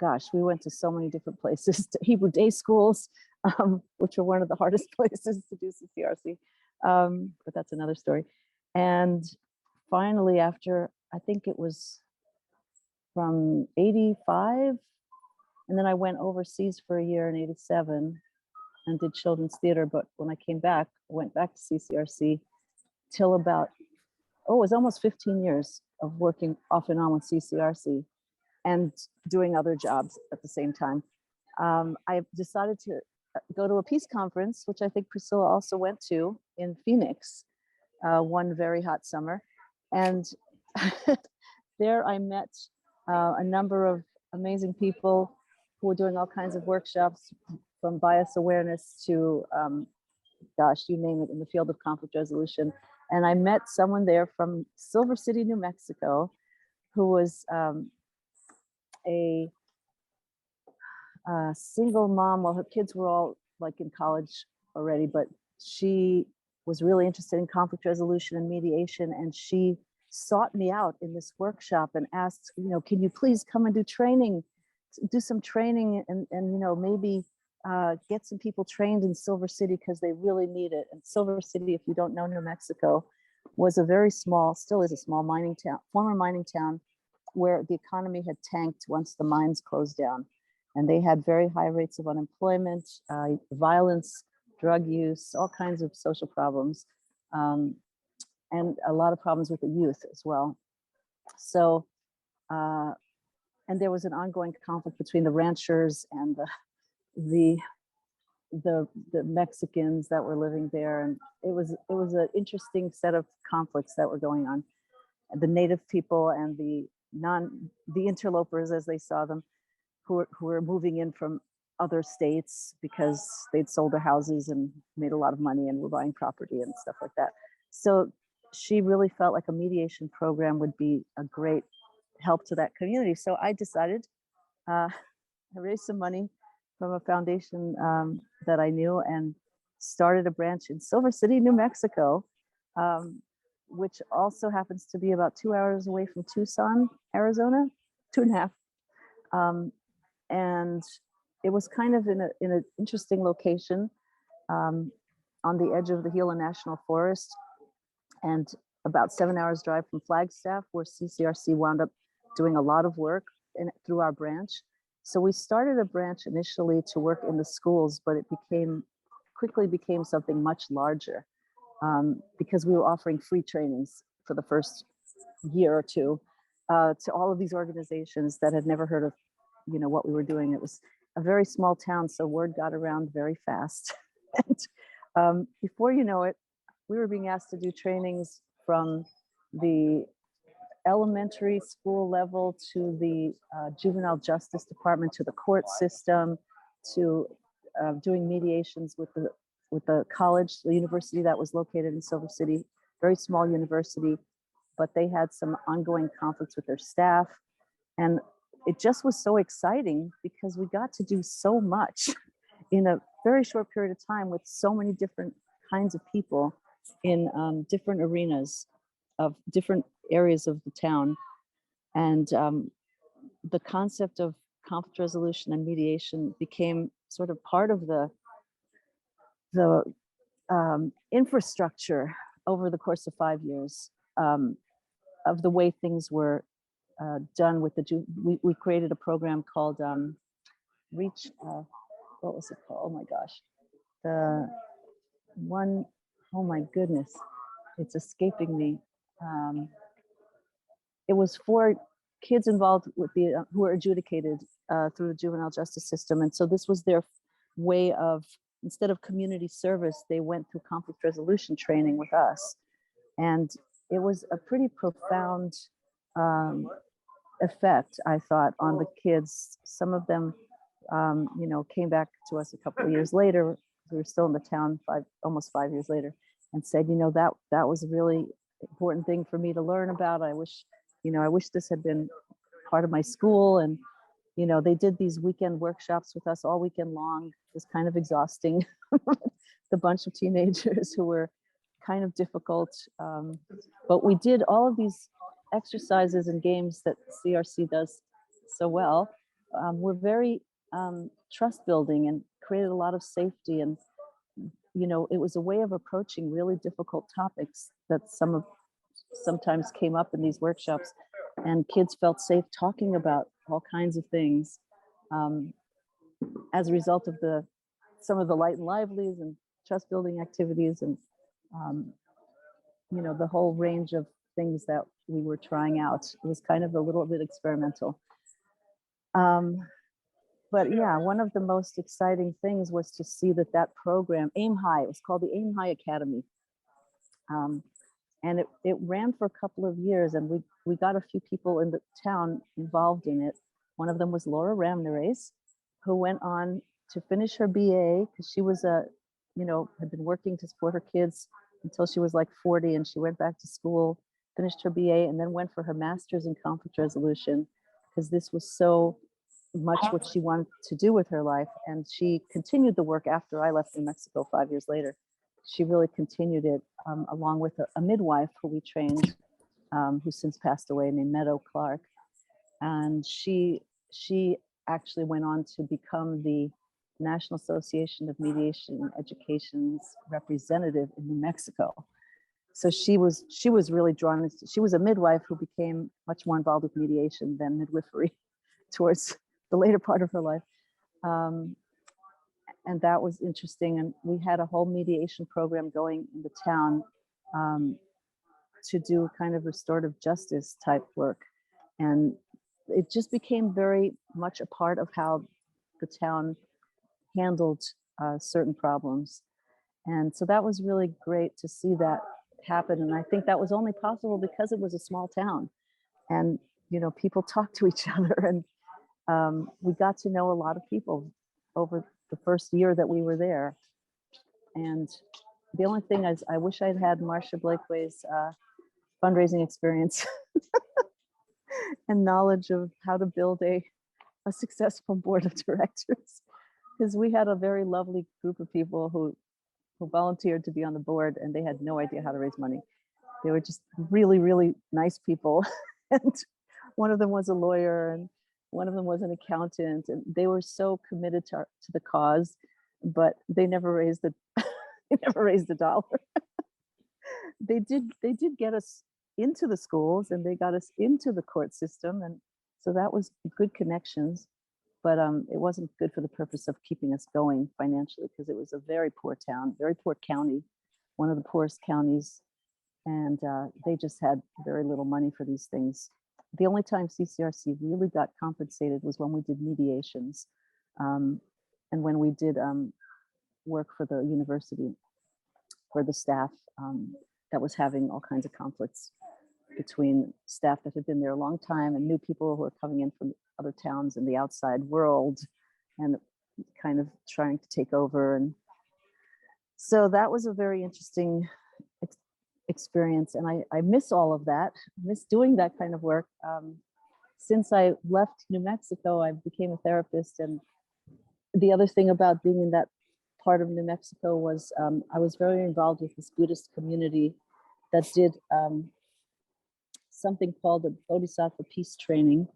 Speaker 6: gosh, we went to so many different places, to Hebrew day schools, which were one of the hardest places to do CCRC, but that's another story. And finally, after, I think it was from 85, and then I went overseas for a year in 87 and did children's theater. But when I came back, I went back to CCRC till about, it was almost 15 years of working off and on with CCRC and doing other jobs at the same time. I decided to go to a peace conference, which I think Priscilla also went to in Phoenix one very hot summer. And there I met a number of amazing people who were doing all kinds of workshops, from bias awareness to, gosh, you name it, in the field of conflict resolution. And I met someone there from Silver City, New Mexico, who was a single mom. Well, her kids were all like in college already, but she was really interested in conflict resolution and mediation. And she sought me out in this workshop and asked, you know, can you please come and do training, do some training, and you know, maybe get some people trained in Silver City, because they really need it. And Silver City, if you don't know New Mexico, was a very small, still is a small mining town, former mining town, where the economy had tanked once the mines closed down. And they had very high rates of unemployment, violence, drug use, all kinds of social problems, and a lot of problems with the youth as well. So, and there was an ongoing conflict between the ranchers and the Mexicans that were living there, and it was an interesting set of conflicts that were going on. The native people and the interlopers, as they saw them, who were moving in from other states because they'd sold their houses and made a lot of money and were buying property and stuff like that. So she really felt like a mediation program would be a great help to that community. So I decided, I raised some money from a foundation that I knew, and started a branch in Silver City, New Mexico, which also happens to be about 2 hours away from Tucson, Arizona, 2.5. And it was kind of in an interesting location on the edge of the Gila National Forest, and about 7 hours drive from Flagstaff, where CCRC wound up doing a lot of work through our branch. So we started a branch initially to work in the schools, but it quickly became something much larger, because we were offering free trainings for the first year or two to all of these organizations that had never heard of, you know, what we were doing. It was a very small town, so word got around very fast. And before you know it, we were being asked to do trainings from the elementary school level to the juvenile justice department, to the court system, to doing mediations with the college, the university that was located in Silver City, very small university, but they had some ongoing conflicts with their staff. And it just was so exciting because we got to do so much in a very short period of time with so many different kinds of people in different arenas of different areas of the town. And the concept of conflict resolution and mediation became sort of part of the infrastructure over the course of 5 years of the way things were done with we created a program called Reach, what was it called? Oh my gosh. Oh my goodness, it's escaping me. It was for kids involved with who were adjudicated through the juvenile justice system. And so this was their way of, instead of community service, they went through conflict resolution training with us. And it was a pretty profound effect, I thought, on the kids. Some of them, you know, came back to us a couple of years later. We were still in the town almost 5 years later, and said, you know, that was a really important thing for me to learn about. I wish this had been part of my school. And, you know, they did these weekend workshops with us all weekend long. It was kind of exhausting. The bunch of teenagers who were kind of difficult. But we did all of these exercises and games that CRC does so well. Were very trust building and created a lot of safety. And, you know, it was a way of approaching really difficult topics that sometimes came up in these workshops, and kids felt safe talking about all kinds of things as a result of some of the light and livelies and trust building activities, and you know, the whole range of things that we were trying out. It was kind of a little bit experimental. But yeah, one of the most exciting things was to see that program, Aim High, it was called the Aim High Academy. And it ran for a couple of years, and we got a few people in the town involved in it. One of them was Laura Ramnerez, who went on to finish her BA, because she was had been working to support her kids until she was like 40, and she went back to school, finished her BA, and then went for her master's in conflict resolution, because this was so much what she wanted to do with her life. And she continued the work after I left New Mexico 5 years later. She really continued it along with a midwife who we trained, who since passed away, named Meadow Clark. And she actually went on to become the National Association of Mediation Education's representative in New Mexico. So she was really drawn. She was a midwife who became much more involved with mediation than midwifery towards the later part of her life. And that was interesting. And we had a whole mediation program going in the town to do kind of restorative justice type work. And it just became very much a part of how the town handled certain problems. And so that was really great to see that happen. And I think that was only possible because it was a small town, and, you know, people talked to each other, and we got to know a lot of people over the first year that we were there. And the only thing is, I wish I'd had Marsha Blakeway's fundraising experience and knowledge of how to build a successful board of directors, because we had a very lovely group of people who volunteered to be on the board, and they had no idea how to raise money. They were just really, really nice people. And one of them was a lawyer, and one of them was an accountant, and they were so committed to the cause, but they never raised a dollar. They did get us into the schools, and they got us into the court system, and so that was good connections. But it wasn't good for the purpose of keeping us going financially, because it was a very poor town, very poor county, one of the poorest counties, and they just had very little money for these things. The only time CCRC really got compensated was when we did mediations, and when we did work for the university, for the staff that was having all kinds of conflicts between staff that had been there a long time and new people who were coming in from other towns in the outside world and kind of trying to take over. And so that was a very interesting experience. And I miss all of that, miss doing that kind of work. Since I left New Mexico, I became a therapist. And the other thing about being in that part of New Mexico was I was very involved with this Buddhist community that did something called the Bodhisattva Peace Training,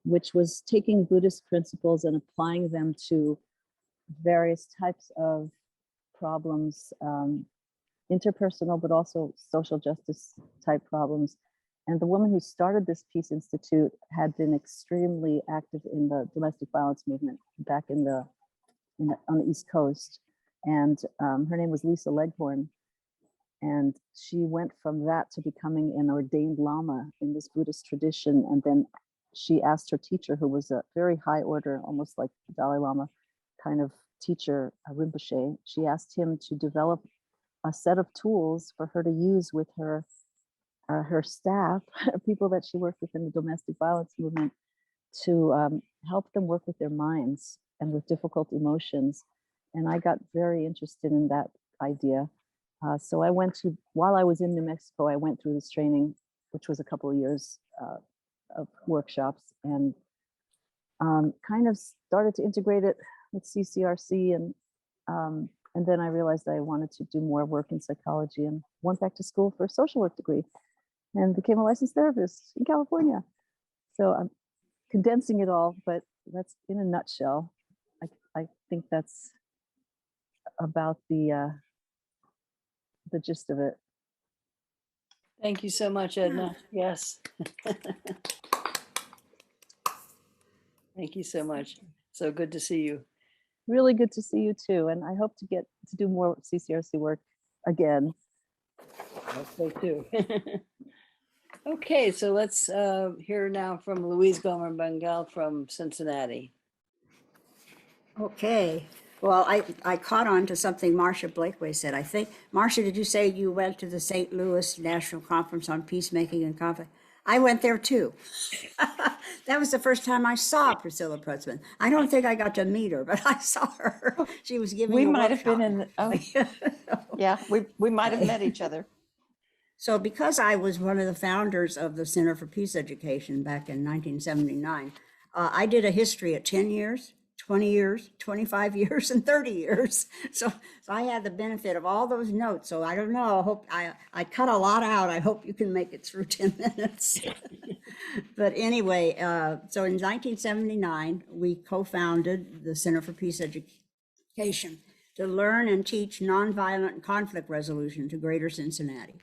Speaker 6: which was taking Buddhist principles and applying them to various types of problems, interpersonal, but also social justice type problems. And the woman who started this Peace Institute had been extremely active in the domestic violence movement back on the East Coast. And her name was Lisa Leghorn. And she went from that to becoming an ordained Lama in this Buddhist tradition. And then she asked her teacher, who was a very high order, almost like the Dalai Lama kind of teacher, Rinpoche, she asked him to develop a set of tools for her to use with her staff, people that she worked with in the domestic violence movement, to help them work with their minds and with difficult emotions. And I got very interested in that idea. So while I was in New Mexico, I went through this training, which was a couple of years of workshops. And kind of started to integrate it with CCRC, and then I realized I wanted to do more work in psychology and went back to school for a social work degree and became a licensed therapist in California. So I'm condensing it all, but that's in a nutshell. I think that's about the gist of it.
Speaker 1: Thank you so much, Edna. Yes. Thank you so much. So good to see you.
Speaker 6: Really good to see you too. And I hope to get to do more CCRC work again.
Speaker 1: I hope so too. Okay, so let's hear now from Louise Gomer Bangel from Cincinnati.
Speaker 2: Okay. Well, I caught on to something Marsha Blakeway said. I think, Marsha, did you say you went to the St. Louis National Conference on Peacemaking and Conflict? I went there too. That was the first time I saw Priscilla Prutzman. I don't think I got to meet her, but I saw her. She was giving
Speaker 3: We
Speaker 2: a
Speaker 3: might have been
Speaker 2: workshop.
Speaker 3: yeah, we might have met each other.
Speaker 2: So because I was one of the founders of the Center for Peace Education back in 1979, I did a history at 10 years, 20 years, 25 years, and 30 years. So I had the benefit of all those notes. So I don't know, I hope I cut a lot out. I hope you can make it through 10 minutes. But anyway, so in 1979, we co-founded the Center for Peace Education to learn and teach nonviolent conflict resolution to Greater Cincinnati.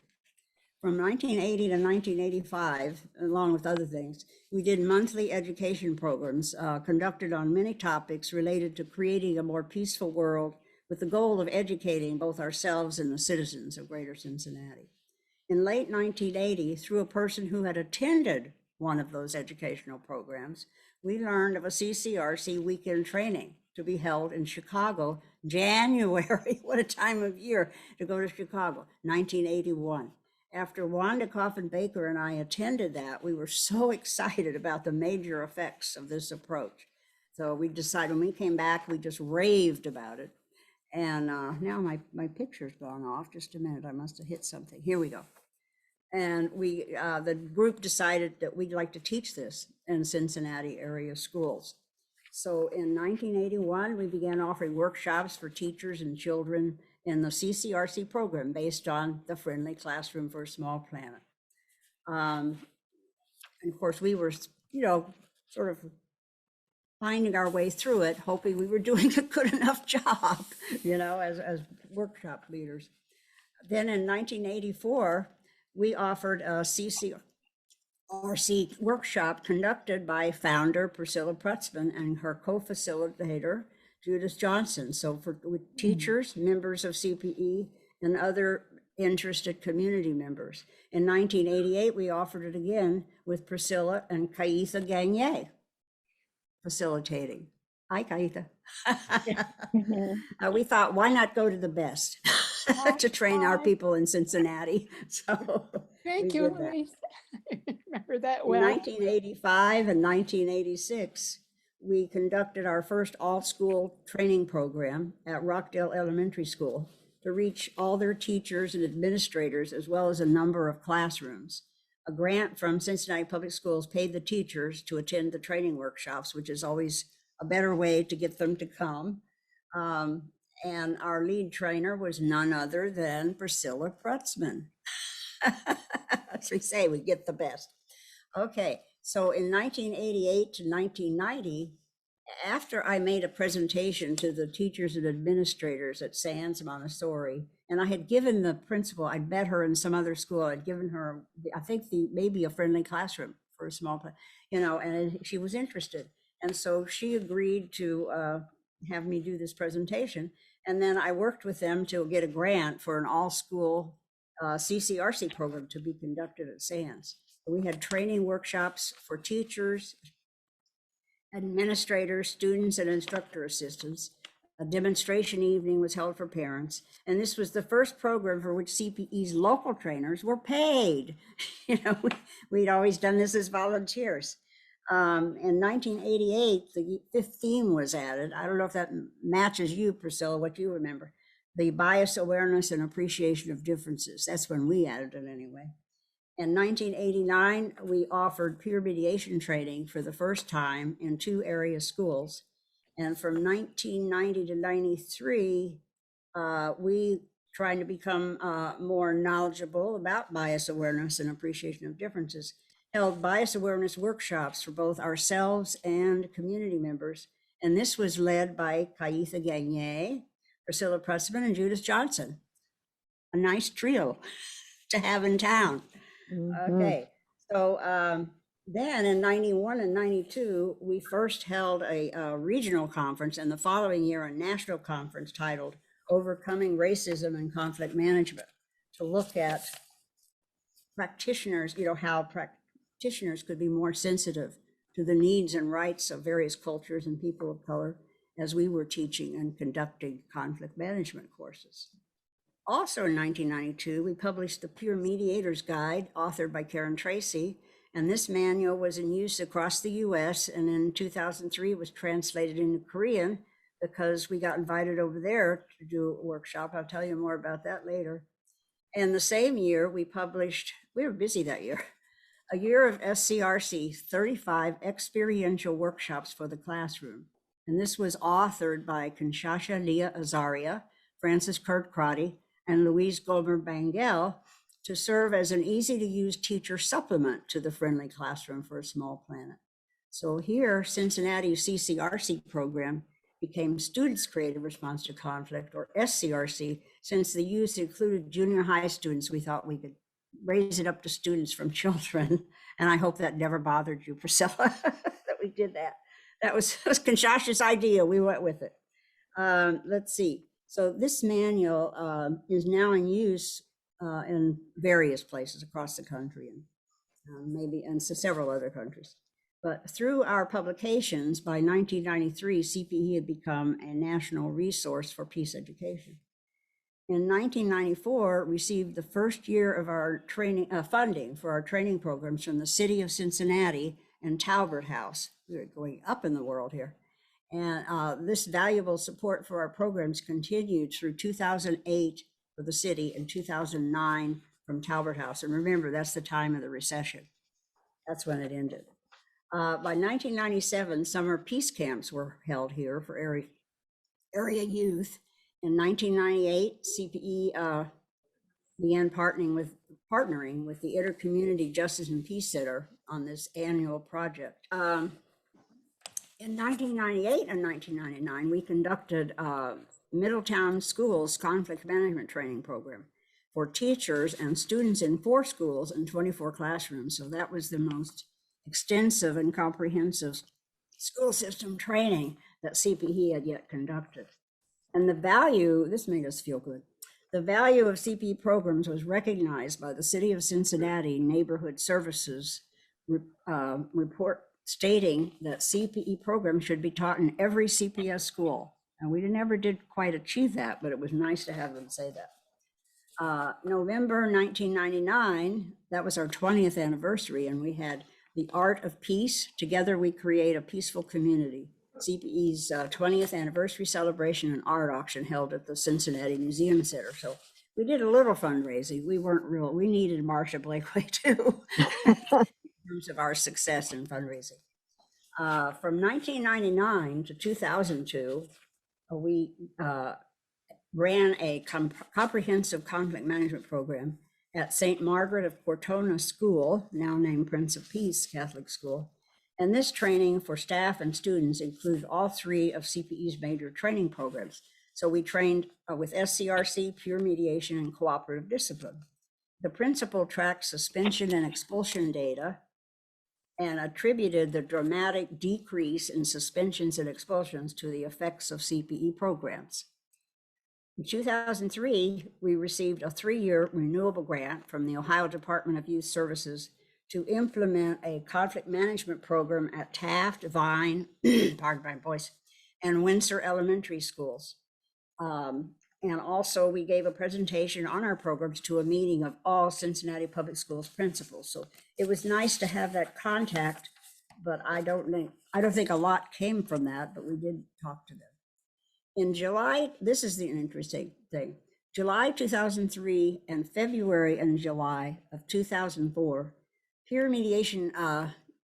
Speaker 2: From 1980 to 1985, along with other things, we did monthly education programs conducted on many topics related to creating a more peaceful world with the goal of educating both ourselves and the citizens of Greater Cincinnati. In late 1980, through a person who had attended one of those educational programs, we learned of a CCRC weekend training to be held in Chicago, January. What a time of year to go to Chicago, 1981. After Wanda Coffin-Baker and I attended that, we were so excited about the major effects of this approach. So we decided when we came back, we just raved about it. And now my picture's gone off. Just a minute, I must have hit something. Here we go. And we, the group decided that we'd like to teach this in Cincinnati area schools. So in 1981, we began offering workshops for teachers and children in the CCRC program based on the Friendly Classroom for a Small Planet. And of course, we were, sort of finding our way through it, hoping we were doing a good enough job, as workshop leaders. Then in 1984, we offered a CCRC workshop conducted by founder Priscilla Prutzman and her co-facilitator, Judith Johnson. So with teachers, members of CPE, and other interested community members. In 1988, we offered it again with Priscilla and Kaitha Gagné facilitating. Hi, Kaitha. We thought, why not go to the best to train our people in Cincinnati? So
Speaker 7: Thank you, Louise. Remember that well.
Speaker 2: In 1985 and 1986, we conducted our first all-school training program at Rockdale Elementary School to reach all their teachers and administrators, as well as a number of classrooms. A grant from Cincinnati Public Schools paid the teachers to attend the training workshops, which is always a better way to get them to come. And our lead trainer was none other than Priscilla Prutzman. As we say, we get the best. Okay, so in 1988 to 1990, after I made a presentation to the teachers and administrators at Sands Montessori, and I had given the principal, I'd met her in some other school, I'd given her, I think maybe a Friendly Classroom for a small, and she was interested. And so she agreed to have me do this presentation. And then I worked with them to get a grant for an all-school CCRC program to be conducted at Sands. We had training workshops for teachers, administrators, students, and instructor assistants. A demonstration evening was held for parents. And this was the first program for which CPE's local trainers were paid. We'd always done this as volunteers. In 1988, the fifth theme was added. I don't know if that matches you, Priscilla, what you remember. The bias awareness and appreciation of differences. That's when we added it anyway. In 1989, we offered peer mediation training for the first time in 2 area schools. And from 1990 to 93, we trying to become more knowledgeable about bias awareness and appreciation of differences, held bias awareness workshops for both ourselves and community members. And this was led by Kaitha Gagne, Priscilla Prutzman, and Judith Johnson. A nice trio to have in town. Okay, so then in 91 and 92, we first held a regional conference, and the following year a national conference titled Overcoming Racism and Conflict Management, to look at practitioners, how practitioners could be more sensitive to the needs and rights of various cultures and people of color as we were teaching and conducting conflict management courses. Also in 1992, we published the Peer Mediator's Guide, authored by Karen Tracy, and this manual was in use across the US, and in 2003 was translated into Korean because we got invited over there to do a workshop. I'll tell you more about that later. And the same year we published, we were busy that year, a year of SCRC, 35 experiential workshops for the classroom. And this was authored by Kinshasa Leah Azaria, Francis Kurt Crotty, and Louise Gomer Bangel, to serve as an easy-to-use teacher supplement to the Friendly Classroom for a Small Planet. So here, Cincinnati's CCRC program became Students' Creative Response to Conflict, or SCRC. Since the use included junior high students, we thought we could raise it up to students from children. And I hope that never bothered you, Priscilla, that we did that. That was Kinshasa's idea. We went with it. Let's see. So this manual is now in use in various places across the country, and maybe in several other countries. But through our publications, by 1993, CPE had become a national resource for peace education. In 1994, received the first year of our training funding for our training programs from the city of Cincinnati and Talbert House. We're going up in the world here. And this valuable support for our programs continued through 2008 for the city and 2009 from Talbert House. And remember, that's the time of the recession. That's when it ended. By 1997, summer peace camps were held here for area youth. In 1998, CPE began partnering with the Intercommunity Justice and Peace Center on this annual project. In 1998 and 1999, we conducted Middletown Schools Conflict Management Training Program for teachers and students in 4 schools and 24 classrooms. So that was the most extensive and comprehensive school system training that CPE had yet conducted. And the value, this made us feel good. The value of CPE programs was recognized by the City of Cincinnati Neighborhood Services report stating that CPE programs should be taught in every CPS school. And we never did quite achieve that, but it was nice to have them say that. November 1999, that was our 20th anniversary, and we had The Art of Peace. Together we create a peaceful community. CPE's 20th anniversary celebration and art auction held at the Cincinnati Museum Center. So we did a little fundraising. We needed Marsha Blakeway too, in terms of our success in fundraising. From 1999 to 2002, we ran a comprehensive conflict management program at St. Margaret of Cortona School, now named Prince of Peace Catholic School. And this training for staff and students included all 3 of CPE's major training programs. So we trained with SCRC, peer mediation, and cooperative discipline. The principal tracked suspension and expulsion data and attributed the dramatic decrease in suspensions and expulsions to the effects of CPE programs. In 2003, we received a 3-year renewable grant from the Ohio Department of Youth Services to implement a conflict management program at Taft, Vine, pardon my voice, and Windsor Elementary Schools. And also we gave a presentation on our programs to a meeting of all Cincinnati Public Schools principals. So it was nice to have that contact, but I don't think a lot came from that, but we did talk to them. In July, this is the interesting thing. July 2003 and February and July of 2004, peer mediation,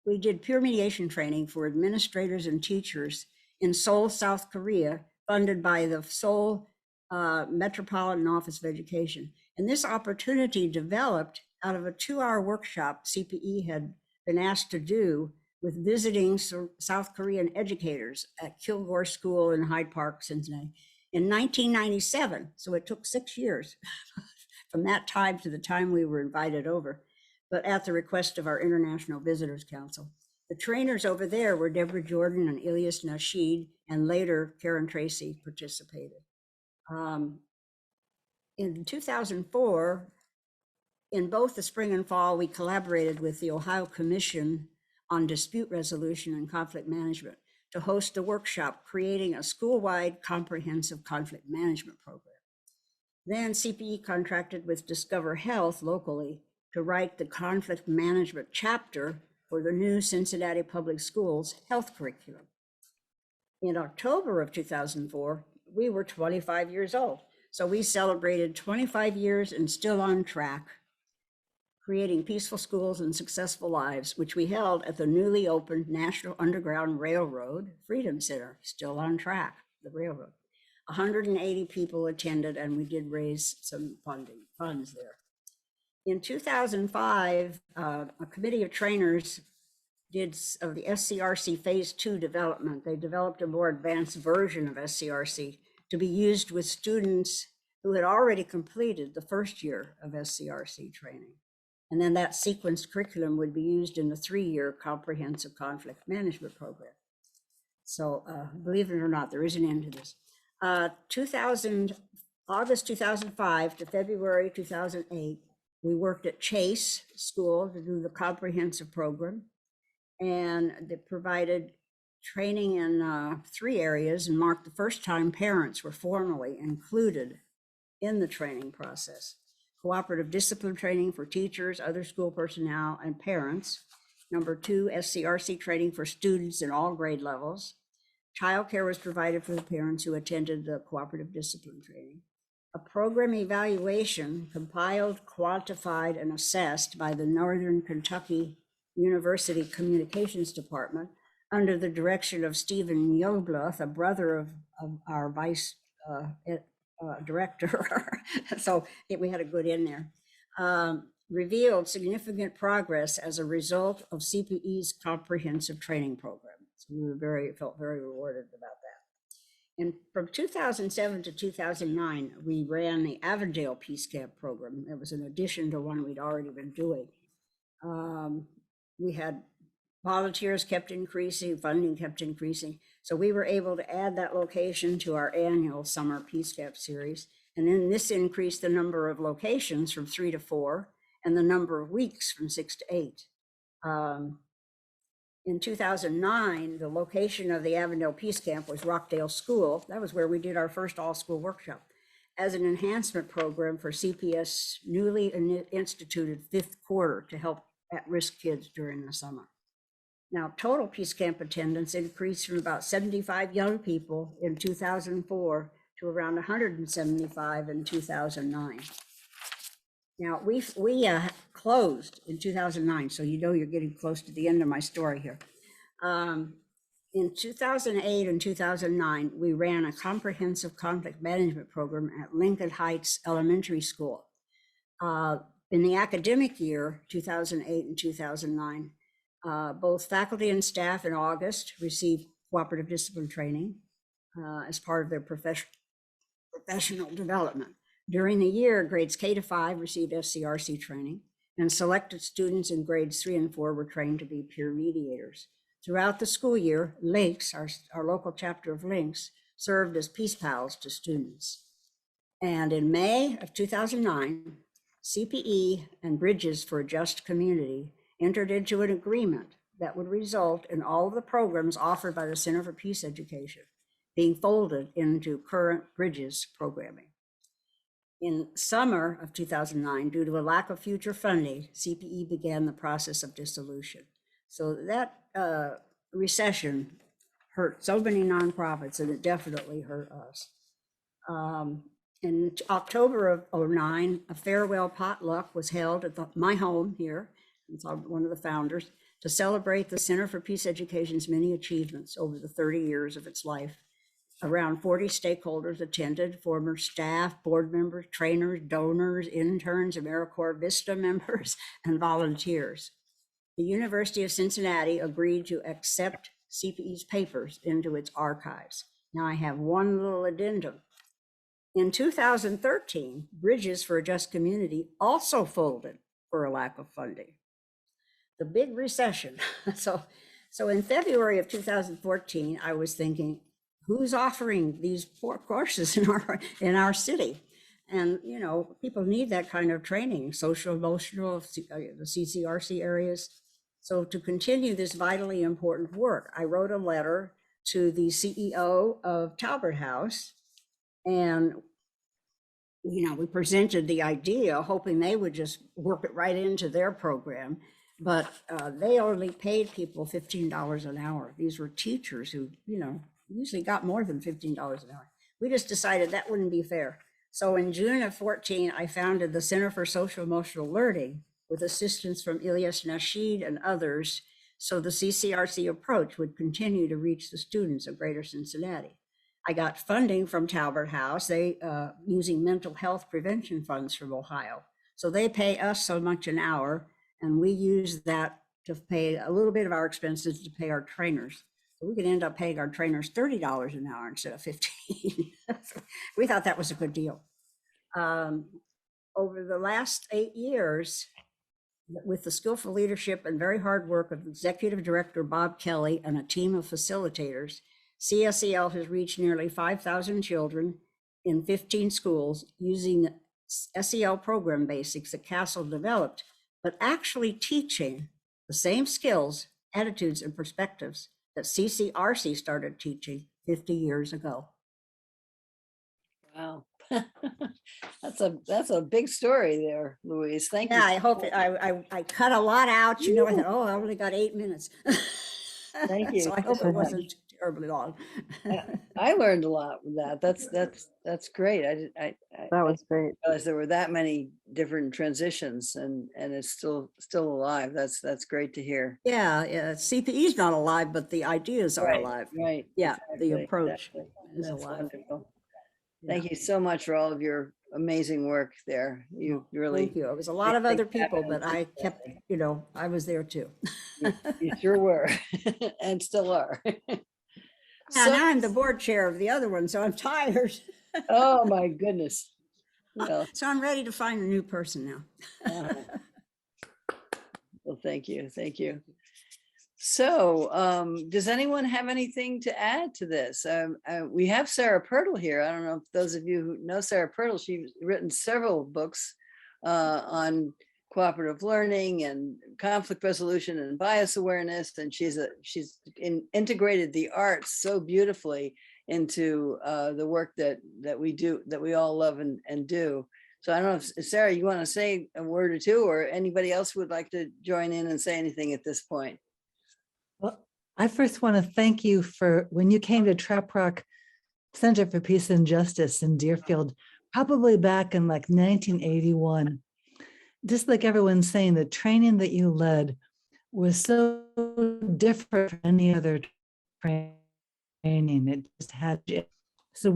Speaker 2: we did peer mediation training for administrators and teachers in Seoul, South Korea, funded by the Seoul Metropolitan Office of Education. And this opportunity developed out of a 2-hour workshop CPE had been asked to do with visiting South Korean educators at Kilgore School in Hyde Park, Cincinnati, in 1997. So it took 6 years from that time to the time we were invited over, but at the request of our International Visitors Council. The trainers over there were Deborah Jordan and Ilyas Nasheed, and later Karen Tracy participated. In 2004, in both the spring and fall, we collaborated with the Ohio Commission on Dispute Resolution and Conflict Management to host a workshop creating a school-wide comprehensive conflict management program. Then CPE contracted with Discover Health locally to write the conflict management chapter for the new Cincinnati Public Schools health curriculum. In October of 2004, we were 25 years old. So we celebrated 25 years and still on track, creating peaceful schools and successful lives, which we held at the newly opened National Underground Railroad Freedom Center, still on track, the railroad. 180 people attended, and we did raise some funds there. In 2005, a committee of trainers did of the SCRC Phase 2 development. They developed a more advanced version of SCRC to be used with students who had already completed the first year of SCRC training. And then that sequenced curriculum would be used in the 3-year comprehensive conflict management program. So believe it or not, there is an end to this. August 2005 to February 2008, we worked at Chase School to do the comprehensive program. And they provided training in 3 areas and marked the first time parents were formally included in the training process. Cooperative discipline training for teachers, other school personnel, and parents. Number 2, SCRC training for students in all grade levels. Childcare was provided for the parents who attended the cooperative discipline training. A program evaluation compiled, quantified, and assessed by the Northern Kentucky University Communications Department under the direction of Stephen Youngbloth, a brother of our vice director. So we had a good in there. Revealed significant progress as a result of CPE's comprehensive training program. So we felt very rewarded about that. And from 2007 to 2009, we ran the Avondale Peace Camp program. It was an addition to one we'd already been doing. We had volunteers kept increasing, funding kept increasing. So we were able to add that location to our annual summer Peace Camp series. And then this increased the number of locations from 3 to 4 and the number of weeks from 6 to 8. In 2009, the location of the Avondale Peace Camp was Rockdale School. That was where we did our first all-school workshop as an enhancement program for CPS newly instituted 5th quarter to help at-risk kids during the summer. Now, total Peace Camp attendance increased from about 75 young people in 2004 to around 175 in 2009. Now, we closed in 2009, so you know you're getting close to the end of my story here. In 2008 and 2009, we ran a comprehensive conflict management program at Lincoln Heights Elementary School. In the academic year, 2008 and 2009, both faculty and staff in August received cooperative discipline training as part of their professional development. During the year, grades K to 5 received SCRC training, and selected students in grades 3 and 4 were trained to be peer mediators. Throughout the school year, Links, our local chapter of Links, served as Peace Pals to students. And in May of 2009, CPE and Bridges for a Just Community entered into an agreement that would result in all of the programs offered by the Center for Peace Education being folded into current Bridges programming. In summer of 2009, due to a lack of future funding, CPE began the process of dissolution. So that recession hurt so many nonprofits, and it definitely hurt us. In October of '09, a farewell potluck was held at my home here. It's one of the founders, to celebrate the Center for Peace Education's many achievements over the 30 years of its life. Around 40 stakeholders attended, former staff, board members, trainers, donors, interns, AmeriCorps Vista members, and volunteers. The University of Cincinnati agreed to accept CPE's papers into its archives. Now I have one little addendum. In 2013, Bridges for a Just Community also folded for a lack of funding. The big recession. So in February of 2014, I was thinking, who's offering these courses in our city? And, you know, people need that kind of training, social, emotional, the CCRC areas. So to continue this vitally important work, I wrote a letter to the CEO of Talbot House, and, you know, we presented the idea, hoping they would just work it right into their program. But they only paid people $15 an hour. These were teachers who, you know, usually got more than $15 an hour. We just decided that wouldn't be fair. So in June of 14, I founded the Center for Social Emotional Learning with assistance from Ilyas Nasheed and others, so the CCRC approach would continue to reach the students of Greater Cincinnati. I got funding from Talbot House, they using mental health prevention funds from Ohio. So they pay us so much an hour, and we use that to pay a little bit of our expenses to pay our trainers. So we could end up paying our trainers $30 an hour instead of $15. We thought that was a good deal. Over the last 8 years, with the skillful leadership and very hard work of Executive Director Bob Kelly and a team of facilitators, CSEL has reached nearly 5,000 children in 15 schools using SEL program basics that Castle developed, but actually teaching the same skills, attitudes, and perspectives that CCRC started teaching 50 years ago.
Speaker 1: Wow. That's a big story there, Louise. Thank you.
Speaker 2: Yeah, I hope I cut a lot out. You know, I thought, oh, I only got 8 minutes.
Speaker 1: Thank you.
Speaker 2: So I hope it wasn't terribly long.
Speaker 1: I learned a lot with that. That's great. I
Speaker 6: That was great.
Speaker 1: realized there were that many different transitions, and it's still alive. That's great to hear.
Speaker 2: Yeah, CPE is not alive, but the ideas are alive.
Speaker 1: Right.
Speaker 2: Yeah, the
Speaker 1: exactly,
Speaker 2: approach
Speaker 1: exactly.
Speaker 2: is
Speaker 1: That's
Speaker 2: alive.
Speaker 1: wonderful. Thank you so much for all of your amazing work there. You really.
Speaker 2: Thank you. It was a lot of
Speaker 1: make
Speaker 2: other
Speaker 1: things
Speaker 2: people,
Speaker 1: happen.
Speaker 2: but I kept, you know, I was there too.
Speaker 1: You sure were, and still are.
Speaker 2: Yeah, now I'm the board chair of the other one, so I'm tired.
Speaker 1: Oh my goodness. Well,
Speaker 2: So I'm ready to find a new person now.
Speaker 1: well, thank you. So, does anyone have anything to add to this? We have Sarah Pirtle here. I don't know if those of you who know Sarah Pirtle, she's written several books on cooperative learning and conflict resolution and bias awareness, and she's integrated the arts so beautifully into the work that we do, that we all love and do. So I don't know if Sarah, you want to say a word or two, or anybody else would like to join in and say anything at this point.
Speaker 8: Well, I first want to thank you for when you came to Trap Rock Center for Peace and Justice in Deerfield, probably back in like 1981. Just like everyone's saying, the training that you led was so different from any other training. It just had you. So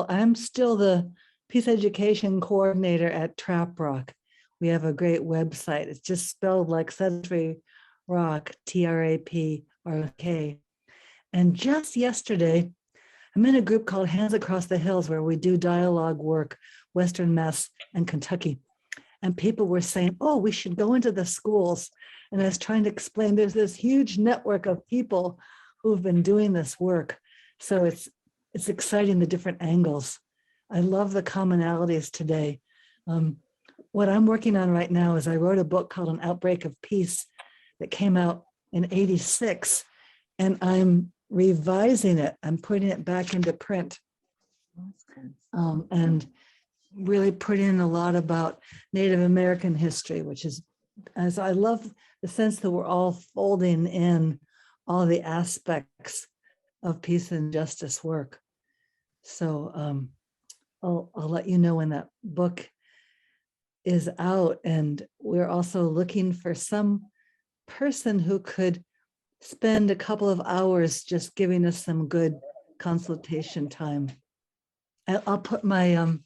Speaker 8: I'm still the Peace Education Coordinator at Trap Rock. We have a great website. It's just spelled like Sedentary Rock, TRAPRK. And just yesterday, I'm in a group called Hands Across the Hills, where we do dialogue work, Western Mass and Kentucky. And people were saying, oh, we should go into the schools. And I was trying to explain, there's this huge network of people who've been doing this work. So it's exciting, the different angles. I love the commonalities today. What I'm working on right now is I wrote a book called An Outbreak of Peace that came out in '86, and I'm revising it. I'm putting it back into print. And really put in a lot about Native American history, which is, as I love the sense that we're all folding in all the aspects of peace and justice work. So I'll let you know when that book is out. And we're also looking for some person who could spend a couple of hours just giving us some good consultation time. I'll put my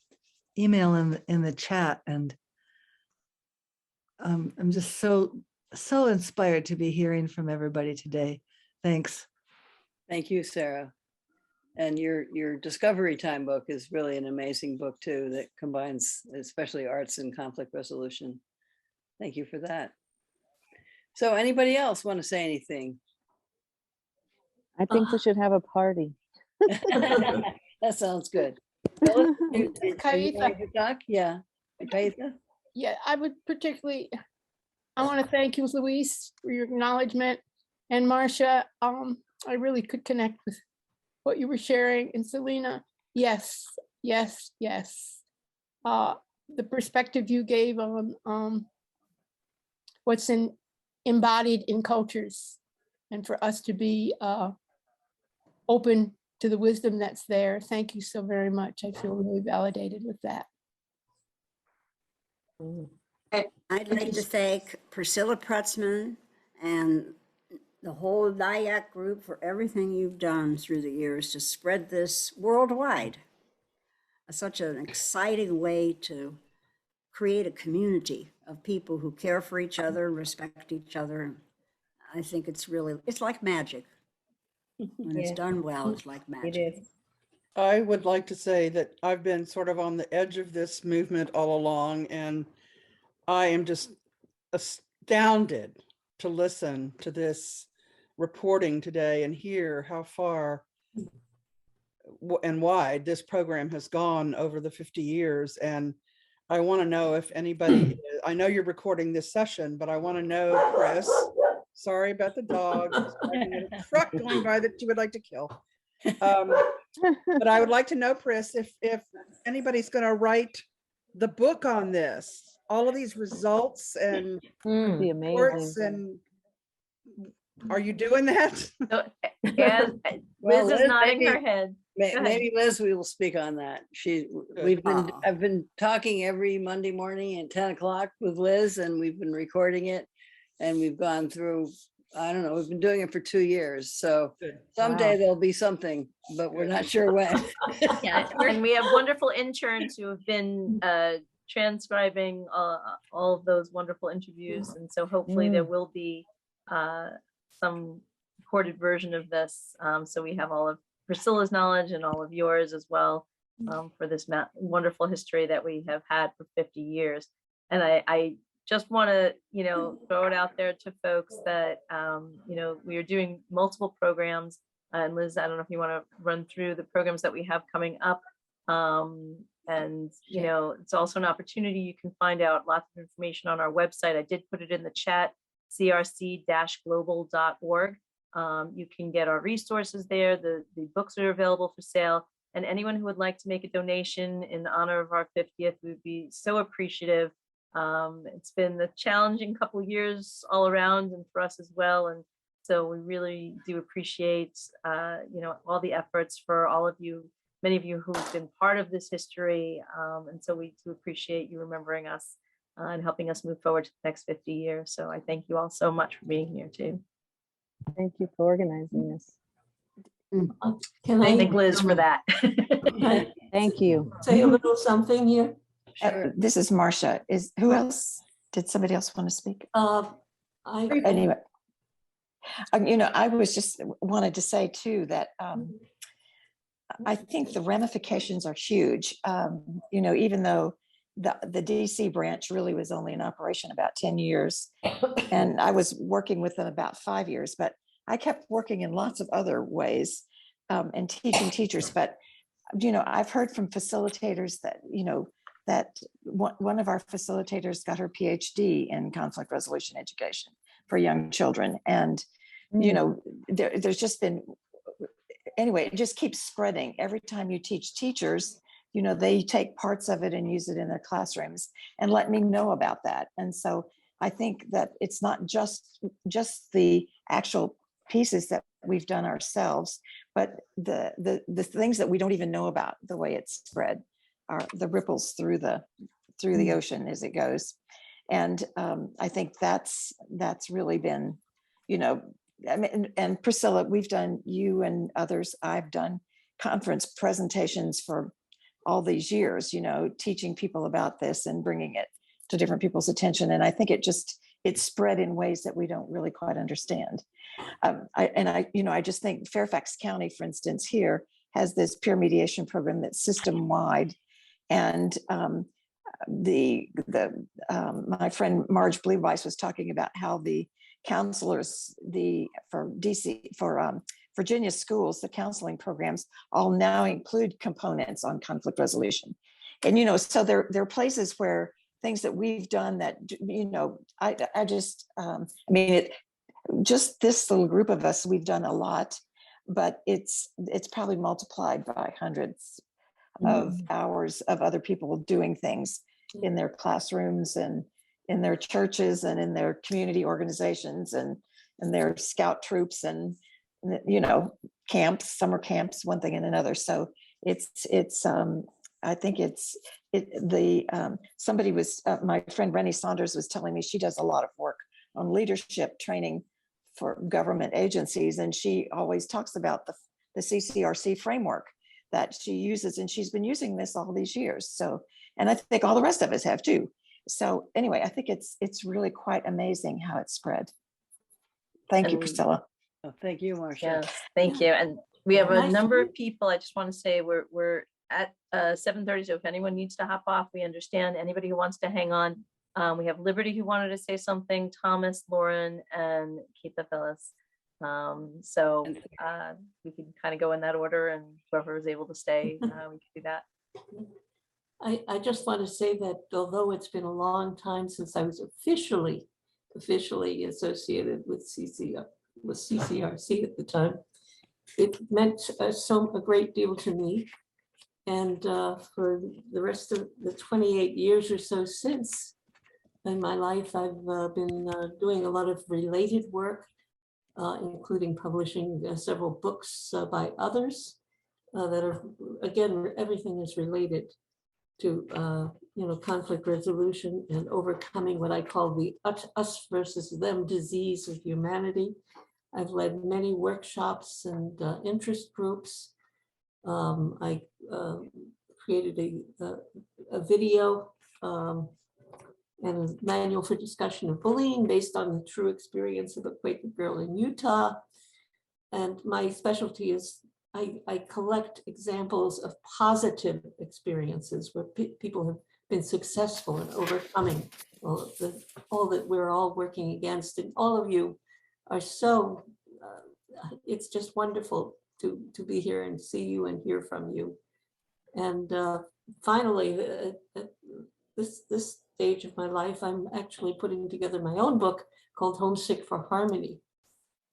Speaker 8: email in the chat, and I'm just so inspired to be hearing from everybody today. Thanks.
Speaker 1: Thank you, Sarah. And your Discovery Time book is really an amazing book too, that combines especially arts and conflict resolution. Thank you for that. So anybody else want to say anything?
Speaker 6: I think we should have a party.
Speaker 1: That sounds good. Phyllis, are you
Speaker 7: Kaitha.
Speaker 1: ready to talk? Yeah. Kaitha?
Speaker 7: Yeah, I would particularly, I want to thank you, Louise, for your acknowledgement. And Marsha, I really could connect with what you were sharing. And Celina, yes, yes, yes. The perspective you gave on what's embodied in cultures, and for us to be open to the wisdom that's there. Thank you so very much. I feel really validated with that.
Speaker 2: I'd like to thank Priscilla Prutzman and the whole NIAC group for everything you've done through the years to spread this worldwide. Such an exciting way to create a community of people who care for each other, respect each other. I think it's like magic. When it's done well, it's like magic.
Speaker 5: It is.
Speaker 9: I would like to say that I've been sort of on the edge of this movement all along, and I am just astounded to listen to this reporting today and hear how far and wide this program has gone over the 50 years. And I want to know if anybody, I know you're recording this session, but I want to know, Chris, sorry about the dog, a truck going by that you would like to kill. But I would like to know, Pris, if anybody's going to write the book on this, all of these results and
Speaker 6: It'd be
Speaker 9: reports,
Speaker 6: amazing.
Speaker 9: and are you doing that?
Speaker 10: So, and
Speaker 1: Well,
Speaker 10: Liz is
Speaker 1: Liz,
Speaker 10: nodding
Speaker 1: maybe-
Speaker 10: her head. Go ahead.
Speaker 1: Maybe Liz, we will speak on that.
Speaker 9: Good.
Speaker 1: I've been talking every Monday morning at 10 o'clock with Liz, and we've been recording it. And we've gone through, I don't know, we've been doing it for 2 years. So
Speaker 9: Good.
Speaker 1: someday there'll be something, but we're not sure when.
Speaker 10: Yeah, and we have wonderful interns who have been transcribing all of those wonderful interviews. And so hopefully there will be some recorded version of this. So we have all of Priscilla's knowledge and all of yours as well for this wonderful history that we have had for 50 years. And I just want to, throw it out there to folks that, we are doing multiple programs. And Liz, I don't know if you want to run through the programs that we have coming up. And, it's also an opportunity. You can find out lots of information on our website. I did put it in the chat, crc-global.org. You can get our resources there. The books are available for sale. And anyone who would like to make a donation in honor of our 50th, we'd be so appreciative. It's been a challenging couple of years all around and for us as well. And so we really do appreciate, all the efforts for all of you, many of you who've been part of this history. And so we do appreciate you remembering us and helping us move forward to the next 50 years. So I thank you all so much for being here too.
Speaker 6: Thank you for organizing this.
Speaker 11: Can I
Speaker 10: Thank Liz for that.
Speaker 6: Thank you.
Speaker 11: say a little something here?
Speaker 1: Sure.
Speaker 3: This is Marsha. Who else? Did somebody else want to speak? Anyway, I was just wanted to say too that I think the ramifications are huge. Even though the DC branch really was only in operation about 10 years, and I was working with them about 5 years, but I kept working in lots of other ways and teaching teachers. But I've heard from facilitators that that one of our facilitators got her PhD in conflict resolution education for young children. And, there's just been, anyway, it just keeps spreading. Every time you teach teachers, they take parts of it and use it in their classrooms and let me know about that. And so I think that it's not just the actual pieces that we've done ourselves, but the things that we don't even know about, the way it's spread. the ripples through the ocean as it goes. And I think that's really been, you know, I mean, and Priscilla, we've done, you and others, I've done conference presentations for all these years, you know, teaching people about this and bringing it to different people's attention. And I think it's spread in ways that we don't really quite understand. I just think Fairfax County, for instance, here has this peer mediation program that's system wide. And my friend Marge Bleweiss was talking about how the counselors, for Virginia schools, the counseling programs all now include components on conflict resolution. And, you know, so there are places where things that we've done that, you know, just this little group of us, we've done a lot, but it's probably multiplied by hundreds of hours of other people doing things in their classrooms and in their churches and in their community organizations and their scout troops and, you know, camps, summer camps, one thing and another. So I think somebody was, my friend Rennie Saunders was telling me she does a lot of work on leadership training for government agencies. And she always talks about the CCRC framework that she uses, and she's been using this all these years. So, and I think all the rest of us have too. So anyway, I think it's really quite amazing how it's spread. Thank you, Priscilla.
Speaker 1: Oh, thank you, Marsha.
Speaker 10: Yes, thank you. And we have a number of people. I just want to say we're at 7:30. So if anyone needs to hop off, we understand. Anybody who wants to hang on. We have Liberty who wanted to say something, Thomas, Lauren, and Keitha Phyllis. So we can kind of go in that order, and whoever was able to stay, we can do that.
Speaker 11: I just want to say that although it's been a long time since I was officially associated with CCRC at the time, it meant a great deal to me. And for the rest of the 28 years or so since in my life, I've been doing a lot of related work, including publishing several books by others that are, again, everything is related to conflict resolution and overcoming what I call the us versus them disease of humanity. I've led many workshops and interest groups. I created a video and a manual for discussion of bullying based on the true experience of a Quaker girl in Utah. And my specialty is I collect examples of positive experiences where people have been successful in overcoming all that we're all working against. And all of you are so, it's just wonderful to be here and see you and hear from you. And finally, at this stage of my life, I'm actually putting together my own book called Homesick for Harmony,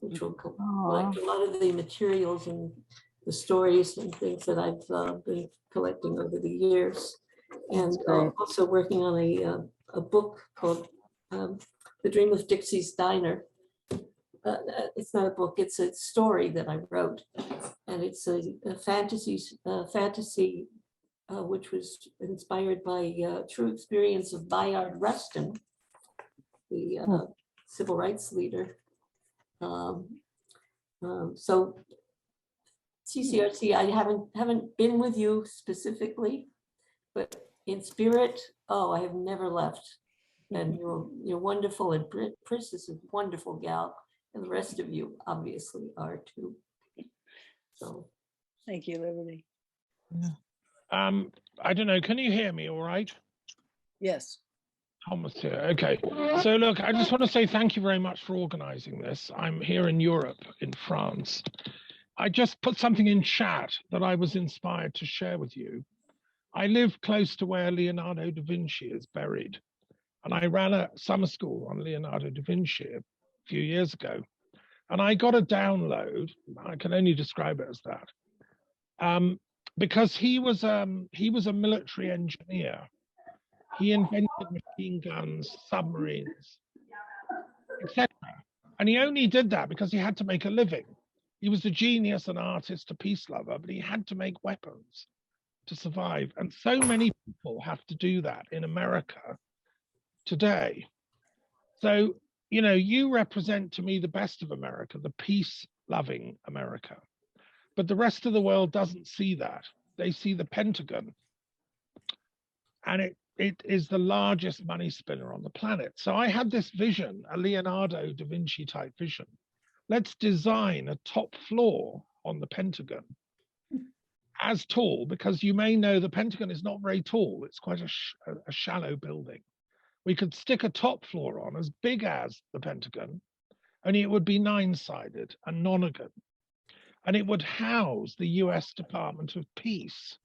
Speaker 11: which will collect a lot of the materials and the stories and things that I've been collecting over the years. And also working on a book called The Dream of Dixie's Diner. It's not a book, it's a story that I wrote. And it's a fantasy which was inspired by true experience of Bayard Reston, the civil rights leader. So CCRC, I haven't been with you specifically, but in spirit, I have never left. And you're wonderful, and Pris is a wonderful gal, and the rest of you obviously are too. So
Speaker 1: thank you, Liberty.
Speaker 12: I don't know, can you hear me all right?
Speaker 1: Yes.
Speaker 12: Thomas here. Okay. So look, I just want to say thank you very much for organizing this. I'm here in Europe, in France. I just put something in chat that I was inspired to share with you. I live close to where Leonardo da Vinci is buried. And I ran a summer school on Leonardo da Vinci a few years ago. And I got a download, I can only describe it as that, because he was a military engineer. He invented machine guns, submarines, etc. And he only did that because he had to make a living. He was a genius, an artist, a peace lover, but he had to make weapons. to survive. And so many people have to do that in America today. So, you know, you represent to me the best of America, the peace-loving America. But the rest of the world doesn't see that. They see the Pentagon. And it is the largest money spinner on the planet. So I had this vision, a Leonardo da Vinci type vision. Let's design a top floor on the Pentagon as tall, because you may know the Pentagon is not very tall. It's quite a shallow building. We could stick a top floor on as big as the Pentagon, only it would be 9-sided and nonagon. And it would house the US Department of Peace,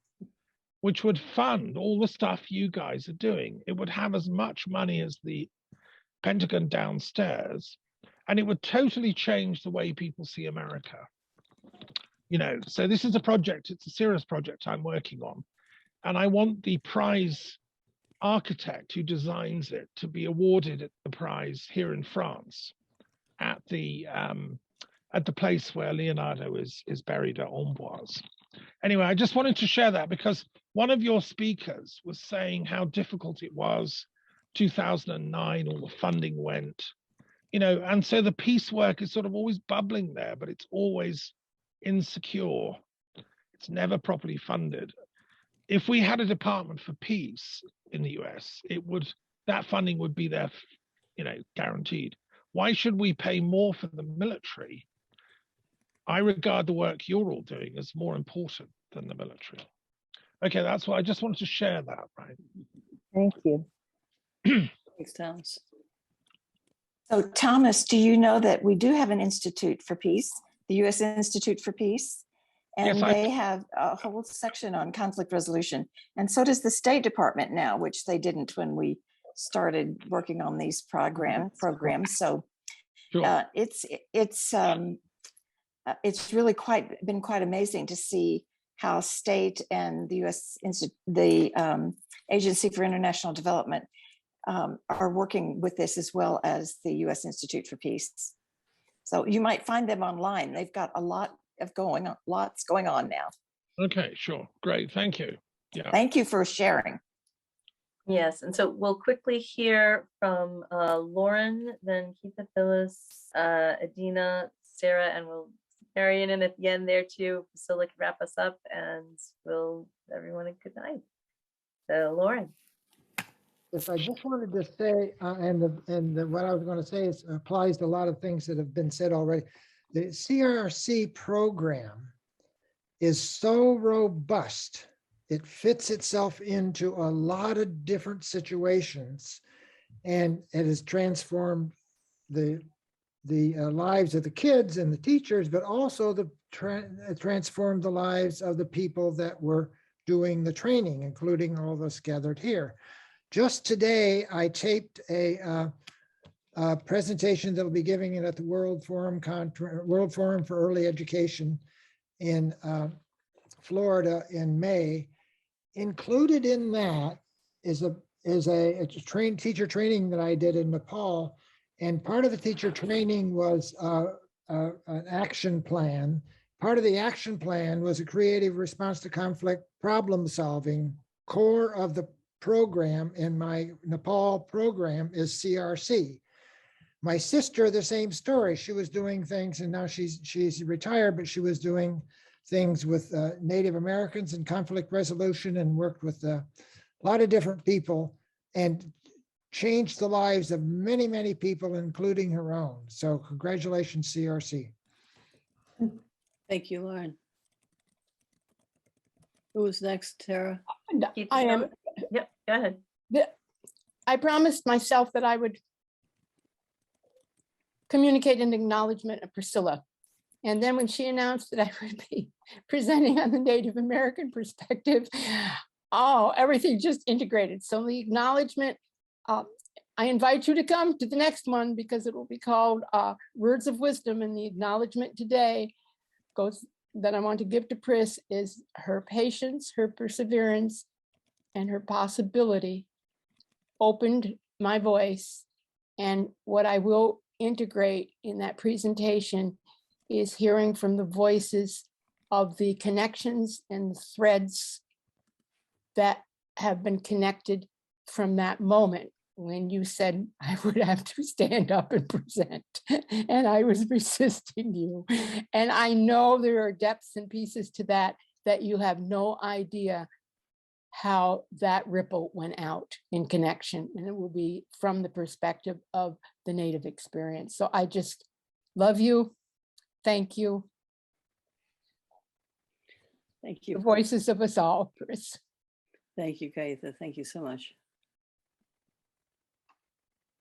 Speaker 12: which would fund all the stuff you guys are doing. It would have as much money as the Pentagon downstairs, and it would totally change the way people see America. You know, so this is a project, it's a serious project I'm working on. And I want the prize architect who designs it to be awarded the prize here in France at the place where Leonardo is buried at Amboise. Anyway, I just wanted to share that because one of your speakers was saying how difficult it was, 2009, all the funding went, you know, and so the peace work is sort of always bubbling there, but it's always insecure. It's never properly funded. If we had a department for peace in the US, that funding would be there, you know, guaranteed. Why should we pay more for the military? I regard the work you're all doing as more important than the military. Okay, that's what I just wanted to share that, right?
Speaker 6: Thank you.
Speaker 1: Thanks, Thomas.
Speaker 3: So Thomas, do you know that we do have an Institute for Peace, the U.S. Institute for Peace, and
Speaker 12: Yes,
Speaker 3: they have a whole section on conflict resolution. And so does the State Department now, which they didn't when we started working on these programs. So
Speaker 12: Sure.
Speaker 3: It's really been quite amazing to see how state and the U.S. Agency for International Development are working with this, as well as the U.S. Institute for Peace. So you might find them online. They've got lots going on now.
Speaker 12: Okay, sure. Great. Thank you. Yeah.
Speaker 3: Thank you for sharing.
Speaker 10: Yes, and so we'll quickly hear from Lauren, then Keitha, Phyllis, Edina, Sarah, and we'll carry it in at the end there too. Priscilla can wrap us up, and we'll everyone a good night. So Lauren.
Speaker 13: Yes, I just wanted to say, what I was going to say applies to a lot of things that have been said already. The CRC program is so robust. It fits itself into a lot of different situations, and it has transformed the lives of the kids and the teachers, but also transformed the lives of the people that were doing the training, including all of us gathered here. Just today, I taped a presentation that will be giving it at the World Forum for Early Education in Florida in May. Included in that is a teacher training that I did in Nepal, and part of the teacher training was an action plan. Part of the action plan was a creative response to conflict problem solving. Core of the program in my Nepal program is CRC. My sister, the same story. She was doing things, and now she's retired, but she was doing things with Native Americans and conflict resolution, and worked with a lot of different people and changed the lives of many, many people, including her own. So congratulations, CRC.
Speaker 1: Thank you, Lauren. Who's next, Tara?
Speaker 7: I am.
Speaker 10: Yep, go ahead.
Speaker 7: I promised myself that I would communicate an acknowledgement of Priscilla. And then when she announced that I would be presenting on the Native American perspective, everything just integrated. So the acknowledgement, I invite you to come to the next one, because it will be called Words of Wisdom. And the acknowledgement today that I want to give to Pris is her patience, her perseverance, and her possibility opened my voice. And what I will integrate in that presentation is hearing from the voices of the connections and the threads that have been connected from that moment when you said I would have to stand up and present, and I was resisting you. And I know there are depths and pieces to that you have no idea how that ripple went out in connection, and it will be from the perspective of the Native experience. So I just love you. Thank you.
Speaker 1: Thank you.
Speaker 7: The voices of us all, Chris.
Speaker 1: Thank you, Kaitha. Thank you so much.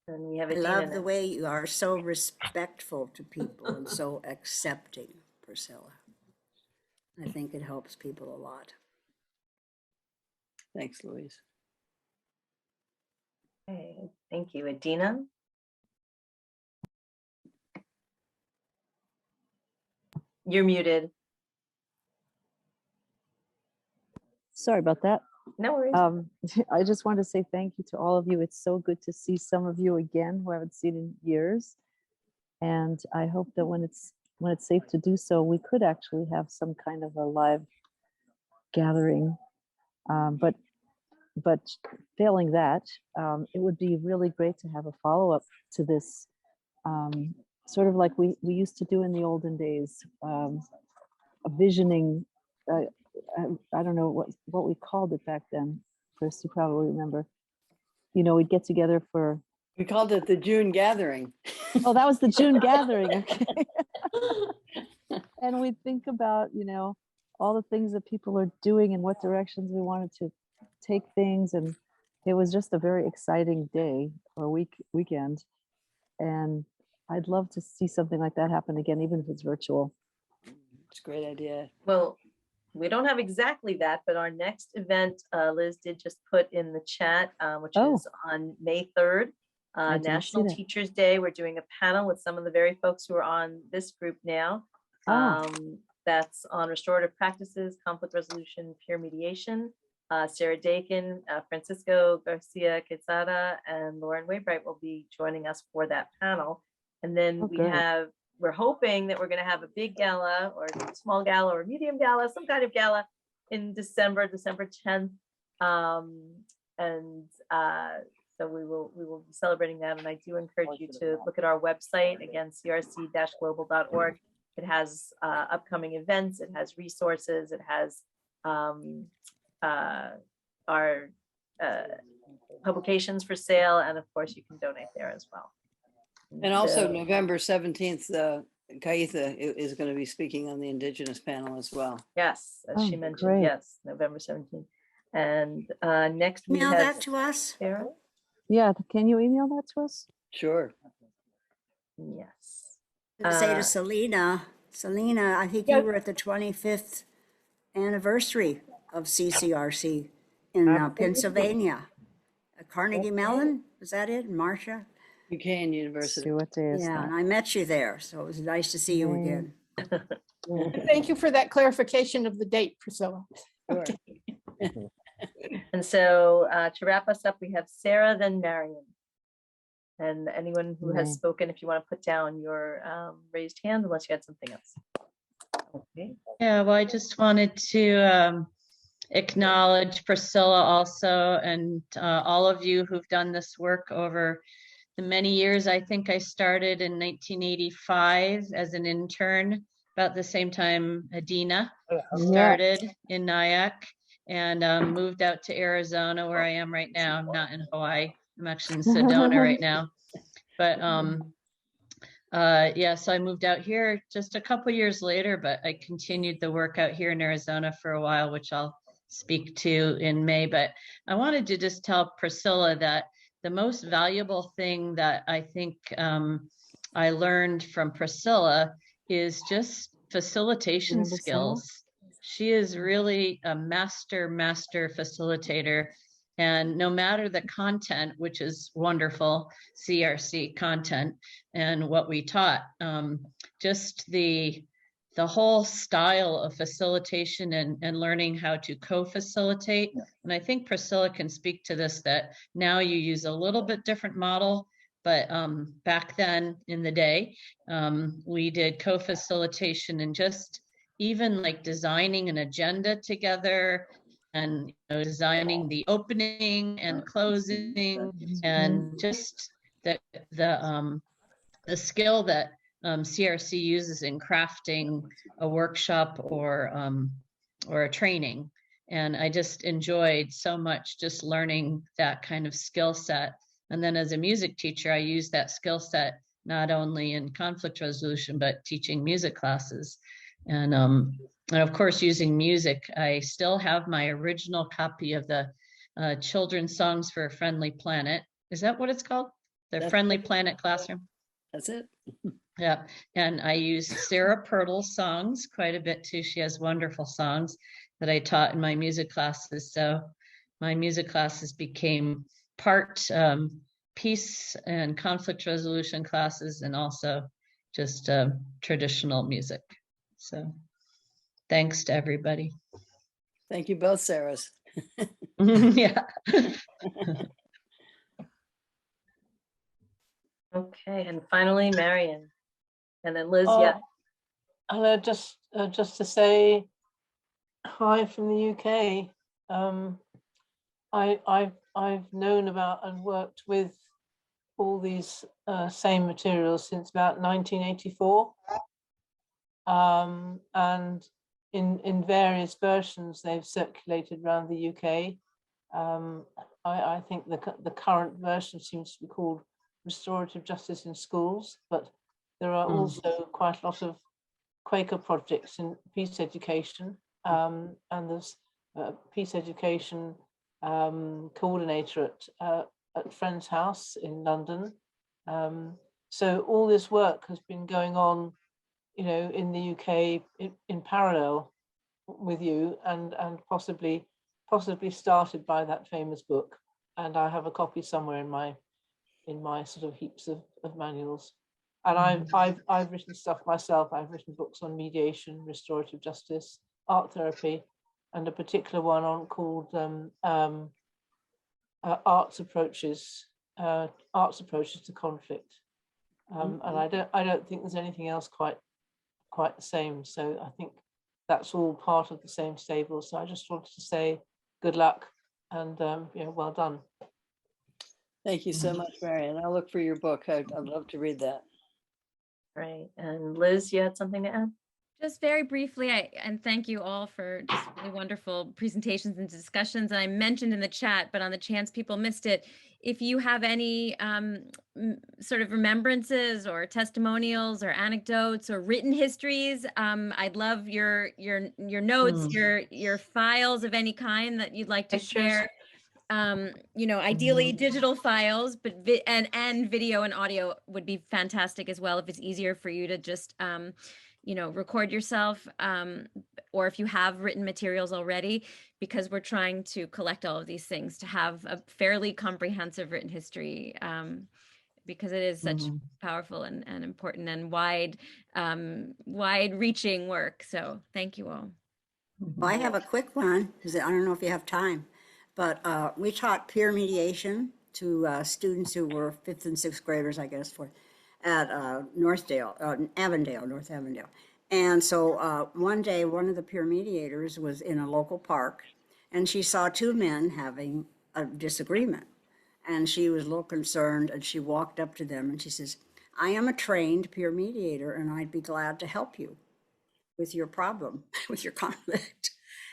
Speaker 10: And we have
Speaker 2: I
Speaker 10: Edina
Speaker 2: love the
Speaker 10: next.
Speaker 2: way you are so respectful to people and so accepting, Priscilla. I think it helps people a lot.
Speaker 1: Thanks, Louise.
Speaker 10: Okay, thank you. Edina? You're muted.
Speaker 6: Sorry about that.
Speaker 10: No worries.
Speaker 6: I just want to say thank you to all of you. It's so good to see some of you again who I haven't seen in years. And I hope that when it's safe to do so, we could actually have some kind of a live gathering. But failing that, it would be really great to have a follow-up to this, sort of like we used to do in the olden days, a visioning. I don't know what we called it back then. Chris, you probably remember. You know, we'd get together for.
Speaker 1: We called it the June gathering.
Speaker 6: Oh, that was the June gathering. Okay. And we'd think about, you know, all the things that people are doing and what directions we wanted to take things. And it was just a very exciting day or weekend. And I'd love to see something like that happen again, even if it's virtual.
Speaker 1: It's a great idea.
Speaker 10: Well, we don't have exactly that, but our next event, Liz did just put in the chat, which is on May 3rd, National Teachers Day. We're doing a panel with some of the very folks who are on this group now. That's on restorative practices, conflict resolution, peer mediation. Sarah Dakin, Francisco García Quezada, and Lauren Waybright will be joining us for that panel. And then we're hoping that we're going to have a big gala or a small gala or a medium gala, some kind of gala in December 10th. So we will be celebrating that. And I do encourage you to look at our website, again, crc-global.org. It has upcoming events, it has resources, it has our publications for sale, and of course you can donate there as well.
Speaker 1: And also November 17th, Kaitha is going to be speaking on the Indigenous panel as well.
Speaker 10: Yes, as she mentioned,
Speaker 6: great.
Speaker 10: yes, November 17th. And next we
Speaker 2: Email
Speaker 10: have
Speaker 2: that to us.
Speaker 10: Sarah.
Speaker 6: Yeah, can you email that to us?
Speaker 1: Sure.
Speaker 10: Yes.
Speaker 2: Say to Celina, I think you were at the 25th anniversary of CCRC in Pennsylvania. Carnegie Mellon, was that it? Marsha?
Speaker 1: Buchanan University.
Speaker 6: See what day is
Speaker 2: Yeah,
Speaker 6: that?
Speaker 2: and I met you there, so it was nice to see you again.
Speaker 7: Thank you for that clarification of the date, Priscilla.
Speaker 1: Sure.
Speaker 10: And so to wrap us up, we have Sarah, then Marion. And anyone who has spoken, if you want to put down your raised hand, unless you had something else. Okay.
Speaker 14: Yeah, well, I just wanted to acknowledge Priscilla also, and all of you who've done this work over the many years. I think I started in 1985 as an intern, about the same time Edina started in Nyack, and moved out to Arizona, where I am right now. I'm not in Hawaii. I'm actually in Sedona right now. But yeah, so I moved out here just a couple years later, but I continued the work out here in Arizona for a while, which I'll speak to in May. But I wanted to just tell Priscilla that the most valuable thing that I think I learned from Priscilla is just facilitation skills. She is really a master facilitator. And no matter the content, which is wonderful, CRC content and what we taught, just the whole style of facilitation and learning how to co-facilitate. And I think Priscilla can speak to this, that now you use a little bit different model, but back then in the day, we did co-facilitation and just even like designing an agenda together and designing the opening and closing, and just the skill that CRC uses in crafting a workshop or a training. And I just enjoyed so much just learning that kind of skill set. And then as a music teacher, I use that skill set not only in conflict resolution, but teaching music classes. And of course, using music, I still have my original copy of the Children's Songs for a Friendly Planet. Is that what it's called? The Friendly Planet Classroom?
Speaker 1: That's it.
Speaker 14: Yeah, and I use Sarah Pirtle's songs quite a bit too. She has wonderful songs that I taught in my music classes. So my music classes became part peace and conflict resolution classes, and also just traditional music. So thanks to everybody.
Speaker 1: Thank you both, Sarahs.
Speaker 14: Yeah.
Speaker 10: Okay, and finally, Marion, and then Liz.
Speaker 11: Oh,
Speaker 10: Yeah.
Speaker 11: Hello, just to say hi from the UK. I've known about and worked with all these same materials since about 1984, and in various versions they've circulated around the UK. I think the current version seems to be called Restorative Justice in Schools, but there are also quite a lot of Quaker projects in peace education, and there's a peace education coordinator at Friend's House in London. So all this work has been going on, in the UK in parallel with you, and possibly started by that famous book. And I have a copy somewhere in my sort of heaps of manuals. And I've written stuff myself. I've written books on mediation, restorative justice, art therapy, and a particular one called arts approaches to conflict. And I don't think there's anything else quite the same. So I think that's all part of the same stable. So I just wanted to say good luck and well done.
Speaker 1: Thank you so much, Marion. I'll look for your book. I'd love to read that.
Speaker 10: Right. And Liz, you had something to add?
Speaker 15: Just very briefly, and thank you all for just really wonderful presentations and discussions. And I mentioned in the chat, but on the chance people missed it, if you have any sort of remembrances or testimonials or anecdotes or written histories, I'd love your notes, your files of any kind that you'd like to share. Ideally digital files, but and video and audio would be fantastic as well, if it's easier for you to just record yourself, or if you have written materials already, because we're trying to collect all of these things to have a fairly comprehensive written history, because it is such powerful and important and wide-reaching work. So thank you all.
Speaker 2: Well, I have a quick one, because I don't know if you have time, but we taught peer mediation to students who were 5th and 6th graders, I guess, at North Avondale. And so one day, one of the peer mediators was in a local park, and she saw two men having a disagreement. And she was a little concerned, and she walked up to them and she says, "I am a trained peer mediator, and I'd be glad to help you with your problem, with your conflict."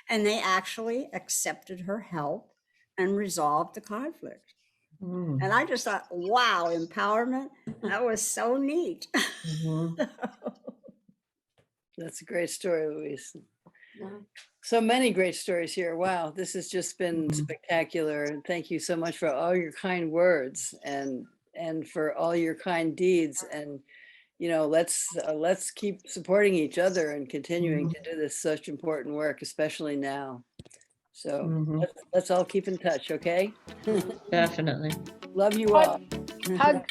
Speaker 2: And they actually accepted her help and resolved the conflict. And I just thought, wow, empowerment. That was so neat.
Speaker 1: That's a great story, Louise. So many great stories here. Wow, this has just been spectacular. And thank you so much for all your kind words and for all your kind deeds. And let's keep supporting each other and continuing to do this such important work, especially now. So let's all keep in touch, okay?
Speaker 14: Definitely.
Speaker 1: Love you all.
Speaker 7: Hug